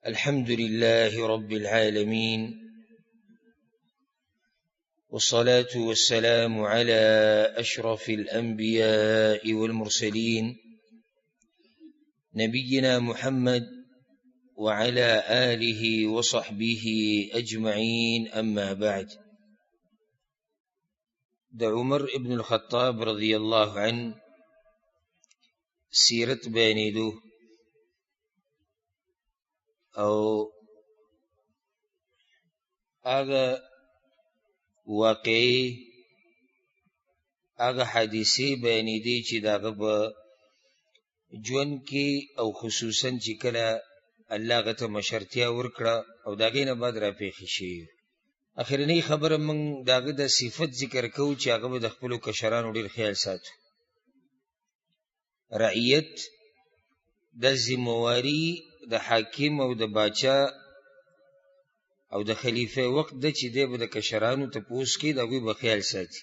الحمد لله رب العالمين، والصلاة والسلام على أشرف الأنبياء والمرسلين نبينا محمد وعلى آله وصحبه أجمعين. أما بعد، عمر ابن الخطاب رضي الله عنه سيرت بانيدو او آغا واقعي آغا حادثي بانیدی چې داغه په ژوند کې او خصوصا چې کله الله غته مشرتیا ورکړه او داغه نه بعد را پیښ شي. اخرنی خبره من داغه د صفت ذکر کوو چې هغه د خپل کشرانو ډیر خیال ساتو. رعیت د ذمہواری د حاکم او د باچا او د خلیفہ وخت د چې د کشرانو ته پوس کې دغه به خیال ساتي.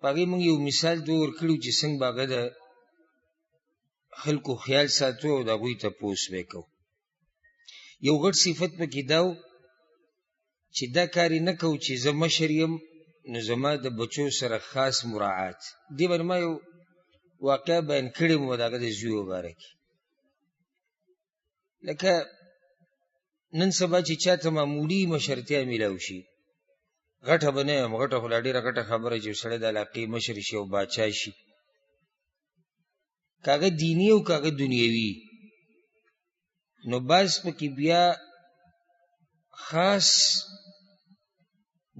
پاګې موږ یو مثال دور کړو چې څنګه باغه د خلکو خیال ساتو او دغه ته پوس وکاو. یو غټ صفت پکې داو چې دا کاری نه کو چې زما شریم نو زما د بچو سره خاص مراعات دی. باندې ما یو واقع بیان کړم و دغه د زیو مبارک. لکه نن سبا چې چاته معمولی مشرتیا میلاو شي، غټه بنه غټه خلا ډیره غټه خبره چې سړی د علاقې مشر شي او باچا شي، کاغه دینی او کاغه دنیوي، نو باز پکې بیا خاص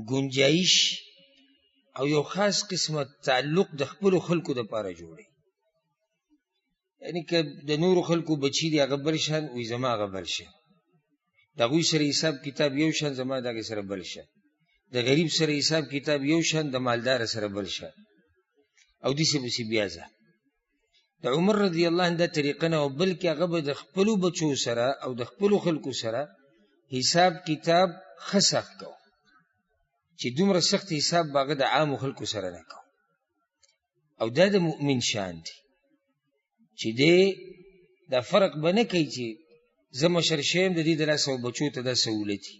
گنجائش او یو خاص قسمه تعلق د خپل خلکو د پاره جوړي. یعنی که د نور خلکو بچی دی هغه بل شان وي، زما هغه بل شان، د غوی سره حساب کتاب یو شان، زما دغه سره بل شان، د غریب سره حساب کتاب یو شان، د مالدار سره بل شان، او دې څه بیا ځه. د عمر رضی الله عنه د طریقه نه، بلکې هغه د خپل بچو سره او د خپل خلکو سره حساب کتاب خسخ کو چې دومره سخت حساب باغه د عام خلکو سره نه کو. او دا د مؤمن شان دی چې دا فرق بنه کوي چې زما شرشم د دې د لاسو بچو ته د سہولتي،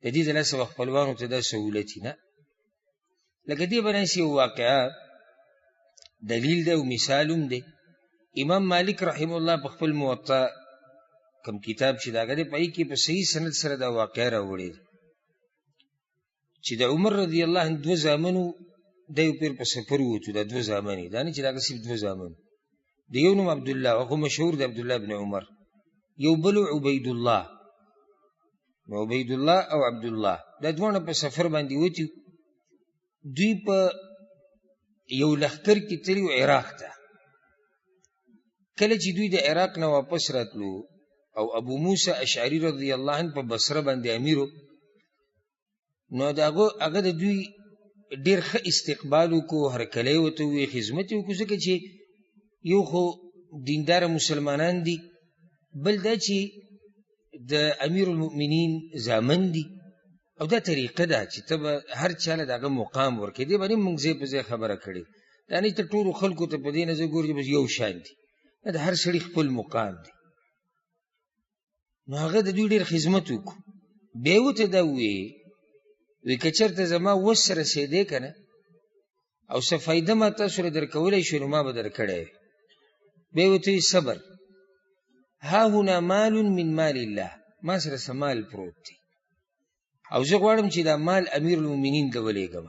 د دې د لاسو خپلوانو ته د سہولتي نه. لکه دې باندې سی واقعا دلیل ده او مثالوم ده. امام مالک رحم الله په خپل موطا کم کتاب چې داګه دی پای کې په صحیح سند سره دا واقعا راوړي چې د عمر رضی الله عنه دو زامنو د یو پیر په سفر وته، د دو زامنې دا نه چې داګه صرف دو زامن دی. یو نوم عبد الله او مشهور د عبد الله بن عمر، یو بل عبید الله. نو عبید الله او عبد الله دا دوه په سفر باندې وتی. دوی په یو لخر کې تلو عراق ته. کله چې دوی د عراق نه واپس راتلو او ابو موسی اشعری رضی الله عنه په بصره باندې امیرو، نو هغه د دوی ډیر ښه استقبال وکړو، هرکلی ورته وی خدمت وکړو، ځکه چې یو خو دیندار مسلمانان دي، بل دا چې د امیر المؤمنین زامن دي، او دا طریقه ده چې ته هر چاله دغه مقام ورکړي. دی باندې موږ ځای په ځای خبره کړې، دا نه ته ټولو خلکو ته په دې نظر ګوري بس یو شان دي، دا هر سړي خپل مقام دی. نو هغه د دوی ډېر خدمت وکړو. بیا ورته دا وی که چېرته زما وس رسېدی که نه او څه فایده ما تاسو له درکولی شو نو ما به درکړی. بیا ورته وی صبر، ها هنا مال من مال الله، ما سره څه مال پروت دی او زه غواړم چې دا مال امیر المؤمنین ته ولېږم.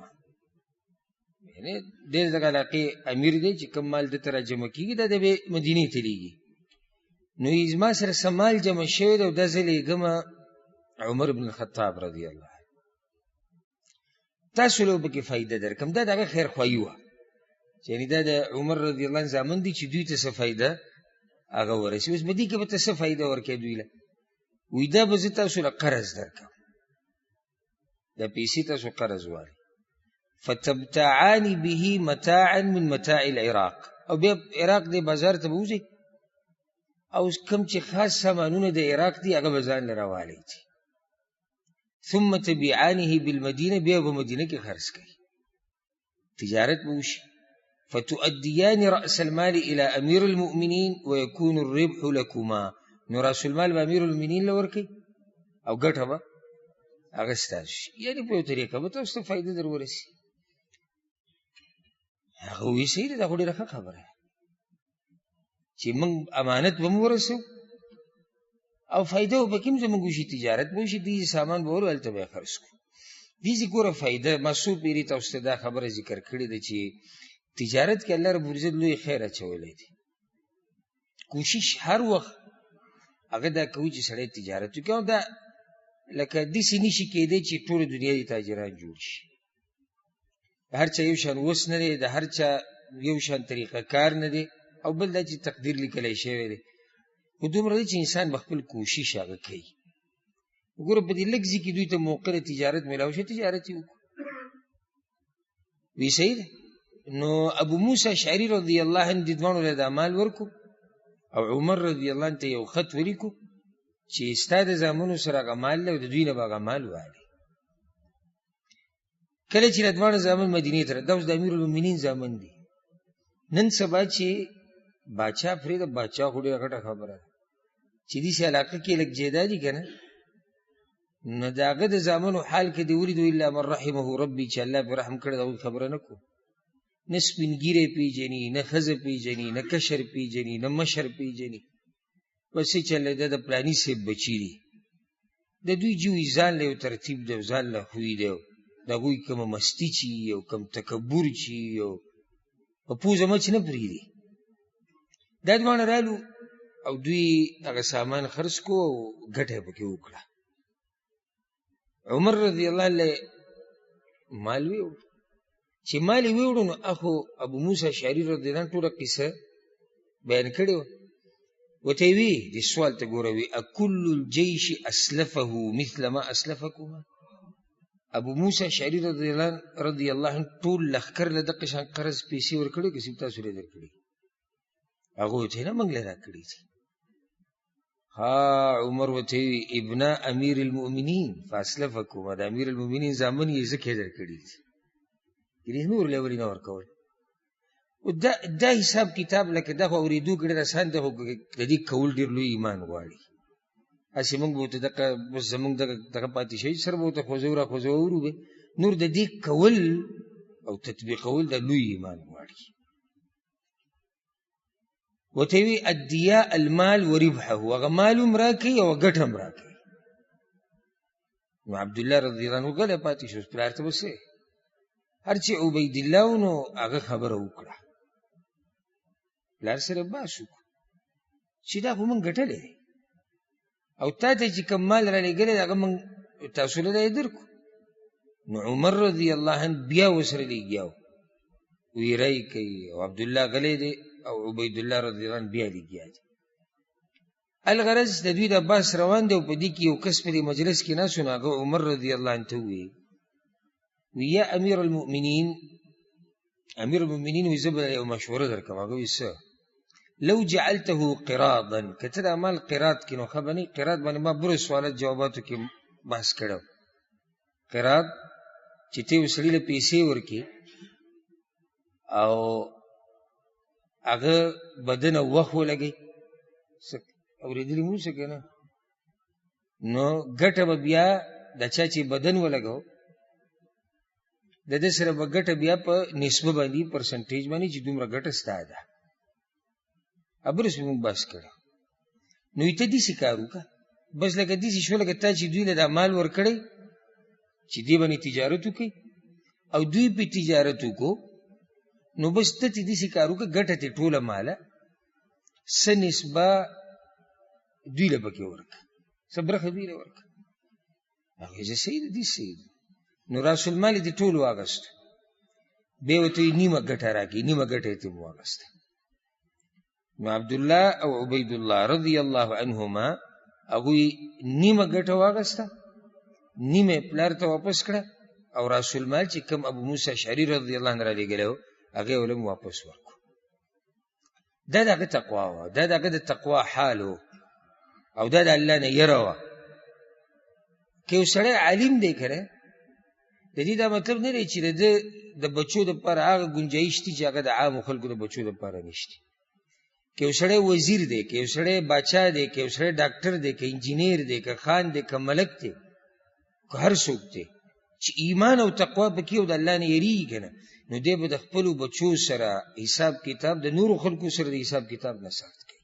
یعنې ډېر دغه علاقې امیر دی چې کوم مال دته را جمع کېږي دا د مدینې ته لیږي. نو ما سره څه مال جمع شوی دی او دا زه لیږم عمر بن الخطاب رضی الله عنه، تاسو له پکې فایده درکم. دا دغه خیر خوایي وه، یعنې دا د عمر رضی الله عنه زامن دي چې دوی ته څه فایده هغه ورسي. اوس په دې کې به ته څه فایده ورکوې دوی له؟ وی دا به زه تاسو له قرض درکم، دا پیسې تاسو قرض واري. فتبتاعانی به متاعا من متاع العراق، او بیا عراق دی بازار ته به وځئ او کوم چې خاص سامانونه د عراق دي هغه به ځان له راوالی دي. ثم تبيعانه بالمدینه، بیا به مدینه کې خرڅ کوي، تجارت به وشي. فتؤديان رأس المال إلى أمير المؤمنين ويكون الربح لكما، نو رسول مال به امیر المؤمنین له ورکوي او ګټه به هغه ستاسو شي، یعنې په یو طریقه به تاسو ته فایده در ورسي. هغه وایي صحیح ده، دا خو ډېره ښه خبره ده چې موږ امانت به مو ورسوو او فایده به پکې هم زموږ وشي، تجارت به وشي، دې سامان به ورو هلته به یې خرڅ کړو. دې ګوره فایده ما څو پیرې تاسو ته دا خبره ذکر کړې ده چې تجارت کې الله رب العزت لوی خیر اچولی دی. کوشش هر وخت هغه دا کوي چې سړی تجارت وکړي، او دا لکه داسې نشي کېدی چې ټوله دنیا دې تاجران جوړ شي. د هر چا یو شان وس نه دی، د هر چا یو شان طریقه کار نه دی، او بل دا چې تقدیر لیکلی شوی دی. خو دومره دی چې انسان به خپل کوشش هغه کوي. وګوره په دې لږ ځای کې دوی ته موقع د تجارت میلاو شي، تجارت یې وکړو. وی صحیح ده. نو ابو موسی اشعري رضی الله عنه دې دواړو له دا مال ورکو، او عمر رضی الله عنه ته یو خط ولیکو چې ستا د زامنو سره هغه مال دی او د دوی نه به هغه مال والي. کله چې دواړه زامن مدینې ته دا اوس د امیر المؤمنین زامن دي. نن سبا چې باچا پرېږده، باچا خو ډېره غټه خبره ده چې داسې علاقه کې لږ جیدا دي که نه، نو د هغه د زامنو حال کې دې ولیدو الا من رحمه ربي چې الله پرې رحم کړی د هغوی خبره نه کوو. نه سپین ږیری پیژني، نه ښځه پیژني، نه کشر پیژني، نه مشر پیژني. بس چې د د پلاني صاحب بچي دي، د دوی جوی ځان له یو ترتیب دی او ځان له خوی دی، د هغوی کومه مستي چې او کوم تکبر چې او په پوزه مچ نه پرېږدي. دا دواړه رالو او دوی هغه سامان خرڅ کو او ګټه یې پکې وکړه. عمر رضی الله عنه مال ویوړ، چې مال یې ویوړو نو اخو ابو موسی اشعري رضی الله عنه ټوله قصه بیان کړې وه. ورته یې وي دې سوال ته ګوره، وي اکل الجیش اسلفه مثل ما اسلفکما. ابو موسی اشعري رضی الله عنه ټول لښکر له دغه شان قرض پیسې ورکړې که صرف تاسو له درکړي؟ هغه ورته نه موږ له راکړي دي. ها عمر ورته وي ابن امیر المؤمنین فاسلفکما، د امیر المؤمنین زامن یې ځکه یې درکړي دي، یعنې نور له ولې نه ورکول. دا حساب کتاب لکه دا خو اورېدو کې ډېر اسان دی، خو د دې کول ډېر لوی ایمان غواړي. هسې موږ به ورته دغه بس زموږ دغه پاتې شوي سر به ورته خوځو راخوځو اورو به، نور د دې کول او تطبیقول د لوی ایمان غواړي. ورته وي ادیا المال وربحه، هغه مال هم راکوي او ګټه هم راکوي. نو عبدالله رضی الله عنه غلی پاتې شو، پلار ته به څه هر چې عبیدالله و نو هغه خبره وکړه، پلار سره باس وکړو چې دا خو موږ ګټلی دی او تا ته چې کوم مال را لېږلی دی هغه موږ تاسو له دا یې درکړو. نو عمر رضی الله عنه بیا ورسره لېږیا و، ویره یې کوي او عبدالله غلی دی او عبیدالله رضی الله عنه بیا لېږیا دی. الغرض د دوی د باس روان دی او په دې کې یو کس په دې مجلس کې ناست و، نو هغه عمر رضی الله عنه ته وویل وی یا امیر المؤمنین، امیر المؤمنین وی زه به یو مشوره درکوم. هغه وی څه؟ لو جعلته قراضا، که ته دا مال قراض کې نو ښه به نه وي. قراض باندې ما برو سوالات جواباتو کې بحث کړی. قراض چې ته یو سړي له پیسې ورکړې او هغه بدن او وخت ولګوي، اورېدلي مو څه که نه، نو ګټه به بیا د چا چې بدن ولګو د ده سره به ګټه بیا په نسبه باندې پرسنټیج باندې چې دومره ګټه ستا ده. ابرس به موږ بحث کړی. نو ته داسې کار وکړه، بس لکه داسې شو لکه تا چې دوی له دا مال ورکړی چې دې باندې تجارت وکړي او دوی پې تجارت وکړو، نو بس ته چې داسې کار وکړه ګټه تې ټوله ماله څه نسبه دوی له پکې ورکړه، څه برخه دوی له ورکړه. هغې زه صحیح ده، دې صحیح ده. نو راس المال دې ټول واغستو، بیا ورته یې نیمه ګټه راکړي، نیمه ګټه یې ترې واغسته. نو عبدالله او عبیدالله رضی الله عنهما هغوی نیمه ګټه واغسته، نیمه یې پلار ته واپس کړه او راس المال چې کوم ابو موسی اشعري رضی الله عنه رالیږلی و هغې ولې هم واپس ورکړو. دا د هغه تقوا وه، دا د هغه د تقوا حال و او دا د الله نه یره وه. که یو سړی عالم دی که نه، د دې دا مطلب نه دی چې د ده د بچو دپاره هغه ګنجایش دي چې هغه د عامو خلکو د بچو دپاره نشته. که یو سړی وزیر دی، که یو سړی باچا دی، که یو سړی ډاکټر دی، که انجینیر دی، که خان دی، که ملک دی، که هر څوک دی چې ایمان او تقوا پکې او د الله نه یریږي که نه، نو دی به د خپلو بچو سره حساب کتاب د نورو خلکو سره د حساب کتاب نه سخت کوي.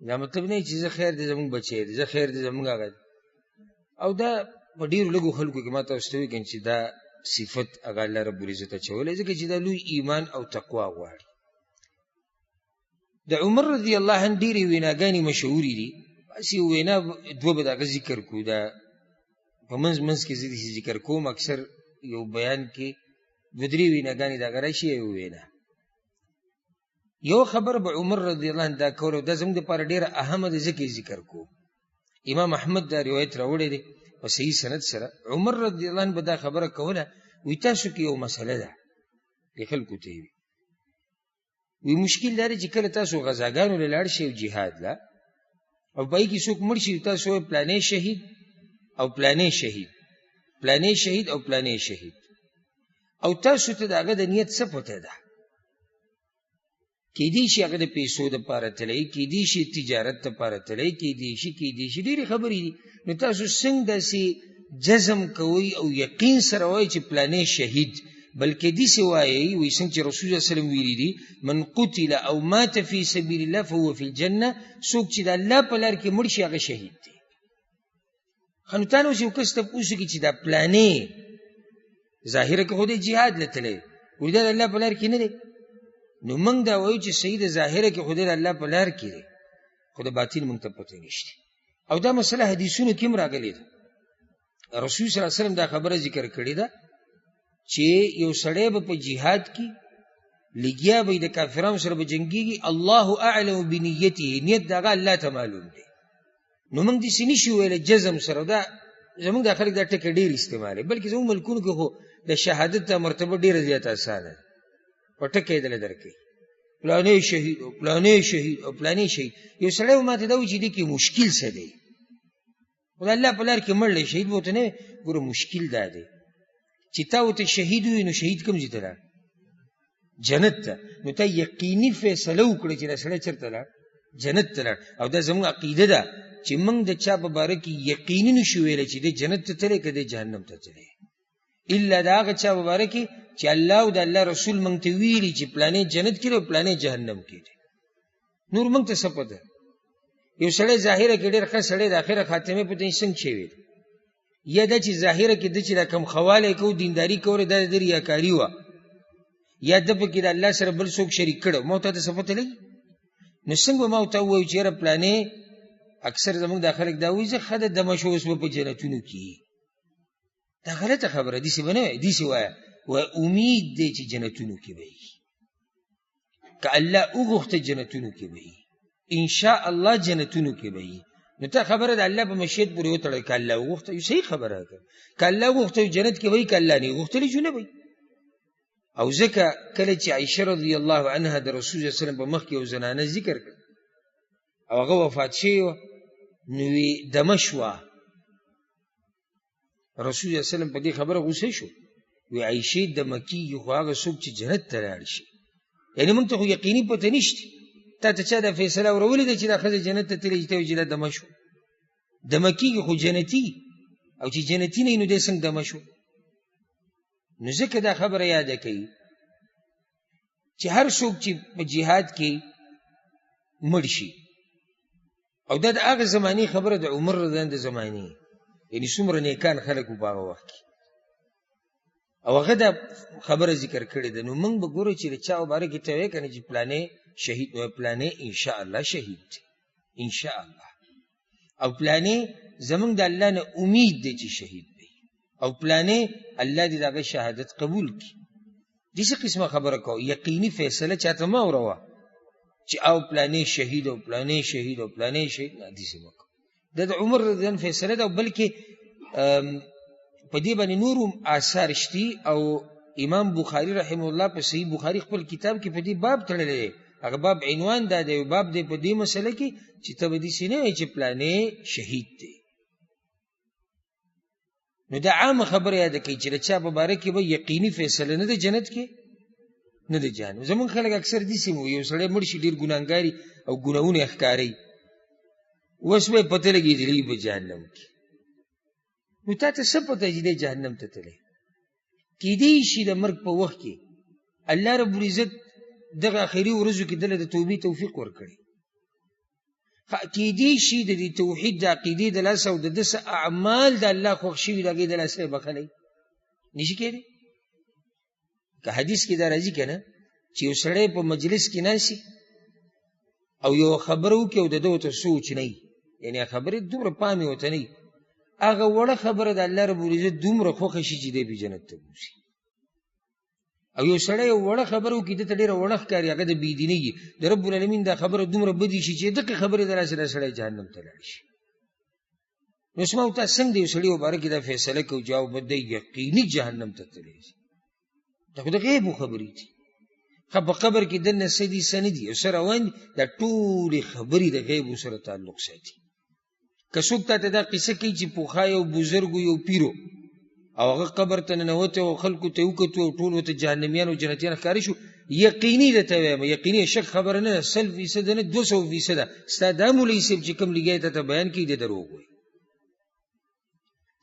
دا مطلب نه چې زه خیر دی زمونږ بچی دی، زه خیر دی زمونږ هغه دی. او دا په ډېرو لږو خلکو کې ما تاسو ته وایي چې دا صفت هغه الله رب العزت اچولی، ځکه چې دا لوی ایمان او تقوا غواړي. د عمر رضی الله عنه ډېرې ویناګانې مشهورې دي، بس یو وینا دوه به د هغه ذکر کړو. دا په منځ کې زه داسې ذکر کوم، اکثر یو بیان کې دوه درې ویناګانې د هغه راشي، یو وینا. یو خبر به عمر رضی الله عنه دا کوله، دا زموږ دپاره ډېره اهمه ده ځکه یې ذکر کوو. امام احمد دا روایت راوړی دی په صحیح سند سره. عمر رضی الله عنه به دا خبره کوله، وایي تاسو کې یو مسله ده دې خلکو ته یې وی مشکل دا دی چې کله تاسو غزاګانو له لاړ شئ او جهاد له، او په هغې کې څوک مړ شي، تاسو وایئ پلانې شهید او پلانې شهید، پلانې شهید او پلانې شهید، او تاسو ته د هغه د نیت څه پته ده؟ کیدای شي هغه د پیسو دپاره تللی، کیدای شي تجارت دپاره تللی، کیدای شي ډېرې خبرې دي. نو تاسو څنګه داسې جزم کوئ او یقین سره وایئ چې پلانې شهید، بلکې داسې وایئ وایي څنګه چې رسول الله صلی الله علیه وسلم ویلي دي من قتل او مات فی سبیل الله فهو فی الجنه، څوک چې د الله په لار کې مړ شي هغه شهید دی. ښه نو تا نه اوس یو کس تپوس وکړي چې دا پلانې ظاهره کې خو دی جهاد له تللی، وایي دا د الله په لار کې نه دی. نو موږ دا وایو چې صحیح د ظاهره کې خو دی د الله په لار کې دی، خو د باطن موږ ته پته نشته. او دا مسله حدیثونو کې هم راغلې ده. رسول صلی الله علیه وسلم دا خبره ذکر کړې ده چې یو سړی به په جهاد کې لګیا به د کافرانو سره به جنګېږي، الله اعلم بنیته، نیت د هغه الله ته معلوم دی. نو موږ داسې نشي ویلی جزم سره، دا زموږ دا خلک دا ټکه ډېر استعمالوي، بلکې زموږ ملکونو کې خو د شهادت ته مرتبه ډېره زیاته اسانه ده، په ټکه یې دله درکوي پلانې شهید او پلانې شهید او پلانې شهید. یو سړی به ماته دا وایي چې دې کې مشکل څه دی؟ خو د الله په لار کې مړ دی، شهید به ورته نه وي. ګوره مشکل دا دی چې تا ورته شهید وي، نو شهید کوم ځای ته لاړ؟ جنت ته. نو تا یقیني فیصله وکړه چې دا سړی چېرته لاړ؟ جنت ته لاړ. او دا زموږ عقیده ده چې موږ د چا په باره کې یقیني نشو ویلی چې دی جنت ته تللی که دی جهنم ته تللی، الا د هغه چا په باره کې چې الله او د الله رسول موږ ته ویلي چې پلانې جنت کې دی او پلانې جهنم کې دی. نور موږ ته څه پته؟ یو سړی ظاهره کې ډېر ښه سړی د آخره خاتمې په ته څنګه شوی دی؟ یا دا چې ظاهره کې ده چې دا کم خوالی کو دینداري کوله دا د ریاکاري وه، یا ده پکې د الله سره بل څوک شریک کړی، ما ورته څه پته لګي؟ نو څنګه به ما ورته ووایو چې یاره پلانې اکثر زموږ دا خلک دا وایي زه ښه ده دمه شو اوس به په جنتونو کې. دا غلطه خبره، داسې به نه وایه، داسې وایه وایه امید دی چې جنتونو کې به وي، که الله وغوښته جنتونو کې به وي، انشاء الله جنتونو کې به وي. نو تا خبره د الله په مشیت پورې وتړئ، که الله وغوښته یو صحیح خبره ده، که الله وغوښته جنت کې به وي، که الله نه یې غوښتلی جو نه به وي. او ځکه کله چې عایشه رضی الله عنها د رسول صلی الله علیه وسلم په مخ کې یو زنانه ذکر کړ او هغه وفات شوې وه، نو وی دمه شوه. رسول صلی الله علیه وسلم په دې خبره غوسه شو، وی عایشې دمه کېږي خو هغه څوک چې جنت ته لاړ شي. یعنې موږ ته خو یقیني پته نشته، تا ته چا دا فیصله اورولې ده چې دا ښځه جنت ته تللی چې ته وایي چې دا دمه شو؟ دمه کېږي خو جنتي، او چې جنتي نه وي نو دی څنګه دمه شو؟ نو ځکه دا خبره یاده کوي چې هر څوک چې په جهاد کې مړ شي، او دا د هغه زمانې خبره د عمر رضی الله عنه د زمانې، یعنې څومره نیکان خلک وو په هغه وخت کې، او هغه دا خبره ذکر کړې ده. نو موږ به ګورو چې د چا په باره کې ته وایې که نه چې پلانې شهید، نو پلانې انشاءالله شهید دی انشاءالله، او پلانې زموږ د الله نه امید دی چې شهید دی، او پلانې الله دې د هغه شهادت قبول کړي. داسې قسمه خبره کوو، یقیني فیصله چاته مه اوروه چې او پلانې شهید او پلانې شهید او پلانې شهید، نه داسې مه کوو. دا د عمر رضی الله عنه فیصله ده، بلکې په دې باندې نور هم آثار شتي. او امام بخاري رحمه الله په صحیح بخاري خپل کتاب کې په دې باب تړلی دی، هغه باب عنوان دا دی، باب دی په دې مسله کې چې ته به داسې نه وایې چې پلانې شهید دی. نو دا عامه خبره یاده کوي چې د چا په باره کې به یقیني فیصله نه ده جنت کې، نه د جهنم. زمونږ خلک اکثر داسې وایي یو سړی مړ شي ډېر ګناهګار او ګناهونه یې ښکاري، اوس به یې پته لګېدلي په جهنم کې. نو تا ته څه پته چې دی جهنم ته تللی؟ کیدی شي د مرګ په وخت کې الله رب العزت دغه آخري ورځو کې دله د توبې توفیق ورکړي. کیدی شي د دې توحید د عقیدې د لاسه او د ده څه اعمال د الله خوښ شوي د هغې د لاسه یې بخلی نشي کېدی. که حدیث کې دا راځي که نه چې یو سړی په مجلس کې ناسي او یو خبره وکړي او د ده ورته سوچ نه وي، یعنې خبرې دومره پام یې ورته نه وي، هغه وړه خبره د الله رب العزت دومره خوښه شي چې دی به جنت ته بوځي. او یو سړی یو وړه خبره وکړي ده ته ډېره وړه ښکاري، هغه د بېدینۍ وي، د رب العالمین دا خبره دومره بدې شي چې دغې خبرې د لاسه دا سړی جهنم ته لاړ شي. نو زما او تا څنګه د یو سړي په باره کې دا فیصله کوو چې او به دی یقیني جهنم ته تللی شي؟ دا خو د غیبو خبرې دي. ښه په قبر کې دننه څه دي څه نه دي او څه روان دي، دا ټولې خبرې د غیبو سره تعلق ساتي. که څوک تا ته دا قصه کوي چې پوخا یو بزرګو یو پیرو او هغه قبر ته ننوتی او خلکو ته یې وکتو او ټول ورته جهنمیان او جنتیان ښکاره شو، یقیني درته وایم، یقیني شک خبره نه ده، 100% نه 200% ستا دا مولوي صاحب چې کوم لګیا ته بیان کوي د دروغ وایي.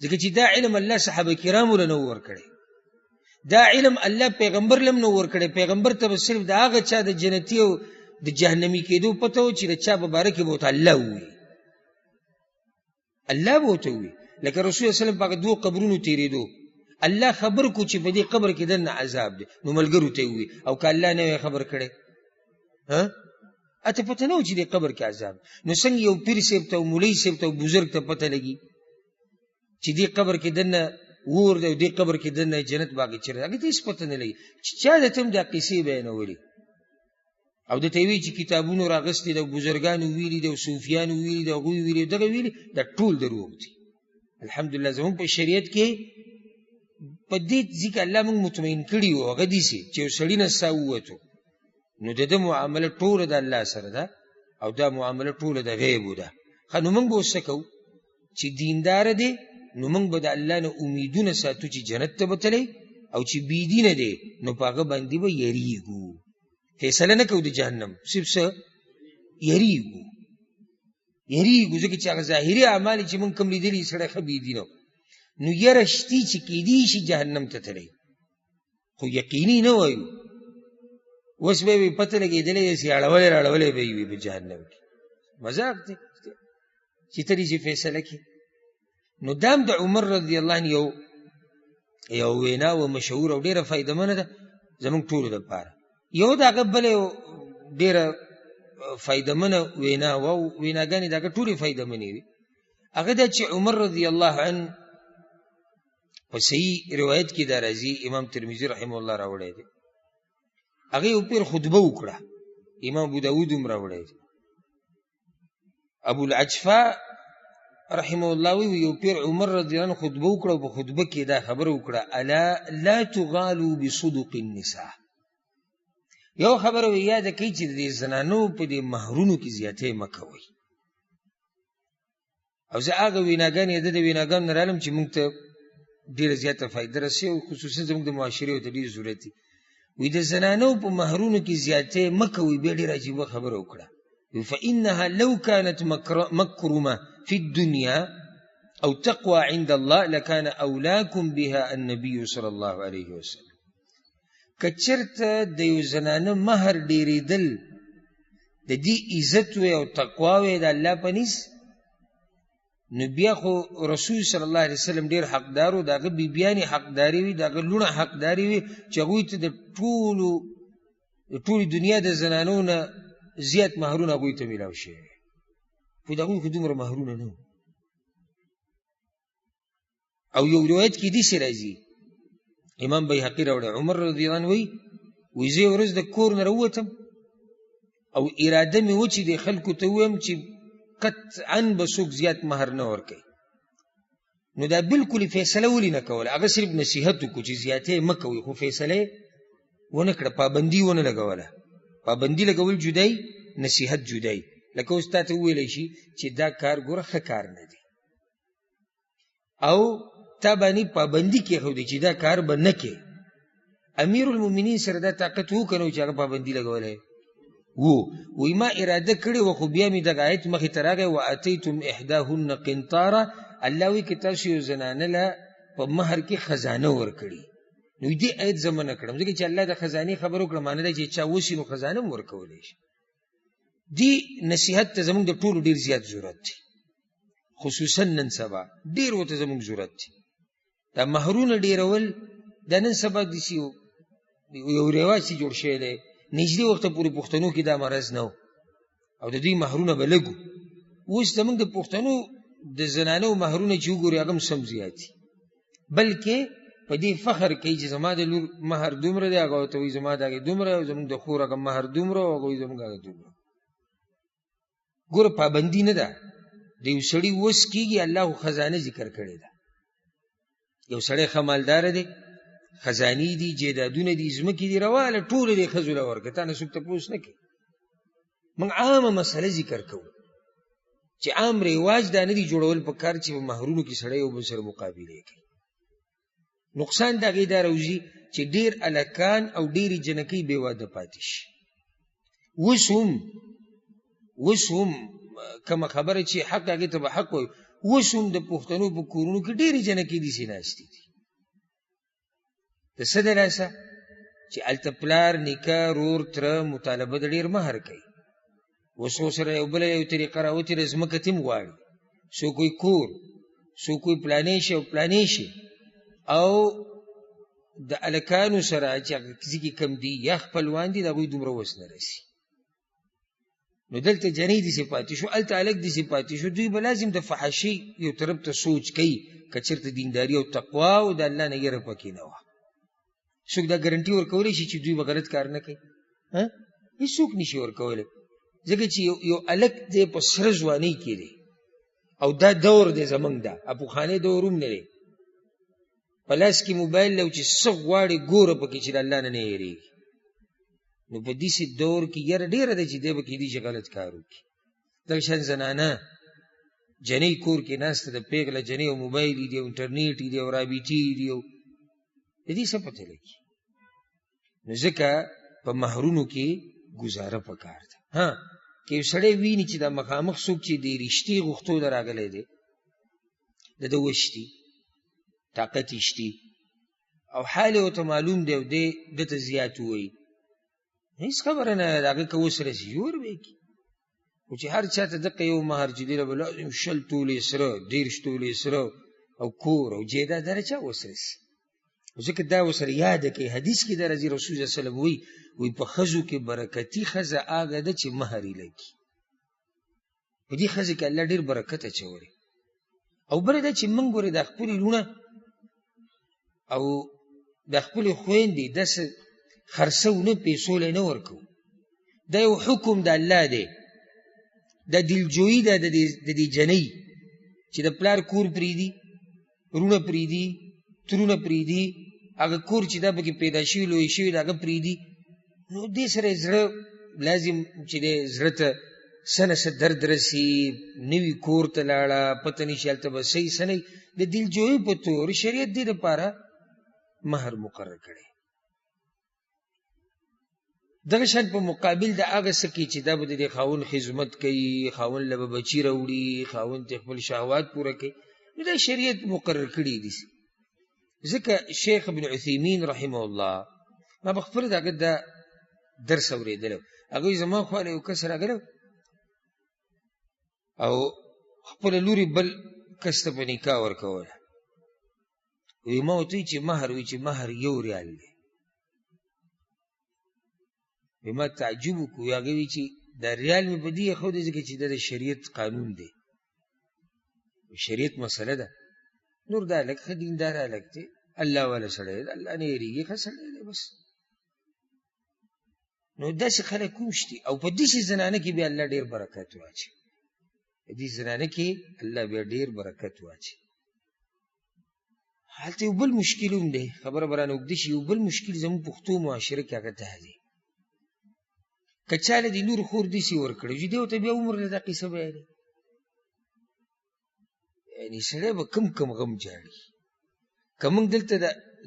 ځکه چې دا علم الله صحابه کرامو له نه ورکړی، دا علم الله پیغمبر لم نه ورکړی. پیغمبر ته به صرف د هغه چا د جنتي او د جهنمي کېدو پته و چې د چا په باره کې به ورته الله ووایي، الله به ورته ووایي. لکه رسول الله وسلم په هغه 2 قبرونو تېرېدو، الله خبر کو چې په دې قبر کې دننه عذاب دی، نو ملګرو ته یې ووایي. او که الله نه وی خبر کړی اته پته نه و چې دې قبر کې عذاب، نو څنګه یو پیر صاحب ته او مولوي صاحب ته او بزرګ ته پته لګي چې دې قبر کې دننه اور دی او دې قبر کې دننه جنت باقي چېرته؟ هغې ته هېڅ پته نه لګي چې چا درته هم دا قصې بیانولي او درته یې وایي چې کتابونو راغستې ده او بزرګانو ویلي ده او صوفیانو ویلي ده، هغوی ویلي دغه ویلي، دا ټول دروغ دي. الحمدلله زمونږ په شریعت کې په دې ځکه الله موږ مطمئن کړي وو، هغه داسې چې یو سړي نه ساه ووتو نو د ده معامله ټوله د الله سره ده او دا معامله ټوله د غیبو ده. ښه نو موږ به اوس څه کوو چې دینداره دی، نو موږ به د الله نه امیدونه ساتو چې جنت ته به تلی، او چې بېدینه دی نو په هغه باندې به یریږو. فیصله نه کوو د جهنم، صرف څه یریږو ځکه چې هغه ظاهري اعمال چې موږ کوم لیدلي سړی ښه بېدینه نو یره شتي چې کیدی شي جهنم ته تلی، خو یقیني نه وایو. اوس به یې پته لګېدلی چې اړولی راړولی به یې وي په جهنم کې، مذاق دی چې ته دې فیصله کې. نو دام د عمر رضی الله عنه یو وینا و مشهور او ډېره فایدهمنه ده زموږ ټولو دپاره. یو د هغه بله ډېره فایدهمنه وینا وه او ویناګانې د هغه ټولې فایدهمنې وي. هغه دا چې عمر رضی الله عنه په صحیح روایت کې دا راځي، امام ترمذي رحمه الله راوړی دی، هغه یو پیر خطبه وکړه، امام ابو داود هم راوړی دی. ابو العجفه رحمه الله وی یو پیر عمر رضی الله عنه خطبه وکړه او په خطبه کې دا خبره وکړه، الا لا تغالوا بصدق النساء. یو خبره وی یاد کړئ چې د زنانو په دې مهرونو کې زیاتې مه کوئ. او زه هغه ویناګانې د ویناګانو نه رالم چې موږ ته ډېره زیاته فایده رسوي او خصوصا زموږ د معاشرې ورته ډېر ضرورت دی. وی د زنانو په مهرونو کې زیاتې مه کوئ. بیا ډېره عجیبه خبره وکړه، فإنها لو كانت مكرمة في الدنيا أو تقوى عند الله لكان أولاكم بها النبي صلى الله عليه وسلم. کچرته د یو زنانه مهر ډېرېدل د دې عزت وی او تقوا وی د الله په نس، نو بیا خو رسول صلی الله علیه وسلم ډېر حقدار و، د هغه بیبیانې حقدارې وي، د هغه لوڼه حقدارې وي چې هغوی ته د ټولې دنیا د زنانو نه زیات مهرونه هغوی ته میلاو شوي، خو د هغوی خو دومره مهرونه نه و. او یو روایت کې داسې راځي، امام بیهقي راوړی، عمر رضی الله عنه وایي زه یو ورځ د کور نه راووتم او اراده مې وه چې د خلکو ته ووایم چې قطعا به څوک زیات مهر نه ورکوي. نو دا بلکل فیصله ولې نه کوله، هغه صرف نصیحت وکړو چې زیاتې مه کوئ، خو فیصله یې ونه کړه، پابندي ونه لګوله. پابندي لګول جدای، نصیحت جدای. لکه اوس تا ته وویلی شي چې دا کار ګوره ښه کار نه دی، او تا باندې پابندي کېښودې چې دا کار به نه کې، امیر المؤمنین سره دا طاقت وو کنه چې هغه پابندي لګولای وو. وی ما اراده کړې و خو بیا مې دغه آیت مخې ته راغی واتیتم احداهن قنطارا، الله وی که تاسو یو زنانه له په مهر کې خزانه ورکړي. نو دې آیت زه منع کړم ځکه چې الله د خزانې خبر وکړه، معنی دا چې چا وشي نو خزانه هم ورکولی شي. دې نصیحت ته زموږ د ټولو ډېر زیات ضرورت دی، خصوصا نن سبا ډېر ورته زموږ ضرورت دی. دا مهرونه ډېرول دا نن سبا داسې یو رواج چې جوړ شوی دی، نږدې وخته پورې پښتنو کې دا مرض نه و او د دوی مهرونه به لږ وو. اوس زموږ د پښتنو د زنانو مهرونه چې وګورې هغه هم سم زیات دي، بلکې په دې فخر کوي چې زما د لور مهر دومره دی، هغه ورته وایي زما د هغې دومره، او زموږ د خور هغه مهر دومره، او هغه وایي زموږ هغه دومره. ګوره پابندي نه ده، د یو سړي وس کېږي، الله خو خزانه ذکر کړې ده. یو سړی ښه مالداره دی، خزانې دي، جیدادونه دي، ځمکې دي، رواله ټولې دې ښځو له ورکړه، تا نه څوک تپوس نه کوي. موږ عامه مسله ذکر کوو چې عام رواج دا نه دي جوړول په کار چې په مهرونو کې سړی یو بل سره مقابلې کوي. نقصان د هغې دا راوځي چې ډېر الکان او ډېرې جنکۍ بې واده پاتې شي. اوس هم کومه خبره چې حق هغې ته به حق وایو، اوس هم د پښتنو په کورونو کې ډېرې جنکۍ داسې ناستې دي. د څه د لاسه چې هلته پلار نیکه رور تره مطالبه د ډېر مهر کوي، اوس سره یو بله یو طریقه راوتېره، ځمکه تیم غواړي، څوک وایي کور، څوک وایي پلانې شي او پلانې شي، او د الکانو سره چې هغه کې کم دي یا خپلوان دي د هغوی دومره وس نه رسي. نو دلته جنۍ داسې پاتې شو، هلته هلک داسې پاتې شو. دوی به لازم د فحاشۍ یو طرف ته سوچ کوي که چېرته دینداري او تقوا او د الله نه یره پکې نه وه. څوک دا ګرنټي ورکولی شي چې دوی به غلط کار نه کوي؟ هېڅوک نشي ورکولی، ځکه چې یو هلک دی په سره ځوانۍ کې دی او دا دور دی زموږ دا پخوانی دور هم نه دی. په لاس کې موبایل لو چې څه غواړي ګوره پکې چې د الله نه نه یېرېږي. نو په داسې دور کې یره ډېره ده چې دی به کېدي چې غلط کار وکړي. دغه شان زنانه جنۍ کور کې ناسته ده، پېغله جنۍ او موبایل یې دی او انټرنېټ یې دی او رابطې یې دی، د دې څه پته لګي؟ نو ځکه په مهرونو کې ګزاره پکار ده. که یو سړی ویني چې دا مخامخ څوک چې د رښتې غوښتو ته راغلی دی، د ده وش دي، طاقت یې شتي او حال یې ورته معلوم دی او دی ده ته زیات ووایي، هېڅ خبره نه ده، د هغه که وس رسي ور به یې کړي. خو چې هر چا ته دقه یو مهر چې دی به لازم 20 تولې سره، 30 تولې سره او کور او جیداد هر چا وس رسي. ځکه دا ورسره یاده کوي. حدیث کې دا راځي، رسول صلی الله علیه وسلم وایي په ښځو کې برکتي ښځه هغه ده چې مهر یې لګي. په دې ښځې کې الله ډېر برکت اچولی. او بله دا چې موږ ګورې دا خپلې لوڼه او دا خپلې خویندې داسې خرڅو نه، پیسو له نه ورکوو. دا یو حکم د الله دی، دا دلجویي ده د دې جنۍ چې د پلار کور پرېږدي، وروڼه پرېږدي، ترونه پرېږدي، هغه کور چې دا پکې پیدا شوي لوی شوي د هغه پرېږدي. نو دې سره زړه لازم چې دی زړه ته څه نه څه درد رسي، نوي کور ته لاړه، پته نه شي هلته به صحیح څه نه وي. د دلجویۍ په طور شریعت دې دپاره مهر مقرر کړی. دغه شان په مقابل د هغه څه کې چې دا به د دې خاوند خدمت کوي، خاوند له به بچي راوړي، خاوند ته خپل شهوات پوره کوي، نو دا شریعت مقرر کړي دي. ځکه شیخ ابن عثیمین رحمه الله، ما به خپله د هغه دا درس اورېدلی، هغوی زما خوا له یو کس راغلی او خپله لورې بل کس ته په نکاح ورکوله. وی ما ورته وایي چې مهر، وایي چې مهر 1 ریال دی. وی ما تعجب وکړو، هغې وایي چې دا ریال مې په دې ایښودی ځکه چې دا د شریعت قانون دی، شریعت مسله ده. نور دا هلک ښه دیندار هلک دی، الله والا سړی دی، الله نه یېرېږي، ښه سړی دی بس. نو داسې خلک هم شتي او په داسې زنانه کې بیا الله ډېر برکت واچوي. په دې زنانه کې الله بیا ډېر برکت واچوي. هلته یو بل مشکل هم دی، خبره به رانه اوږده شي. یو بل مشکل زموږ پښتو معاشره کې هغه دا دی، که چا له دې لور خور داسې ورکړی چې دی ورته بیا عمر له دا قصه بیانوي. یعنې سړی به کم غم جاړي. که موږ دلته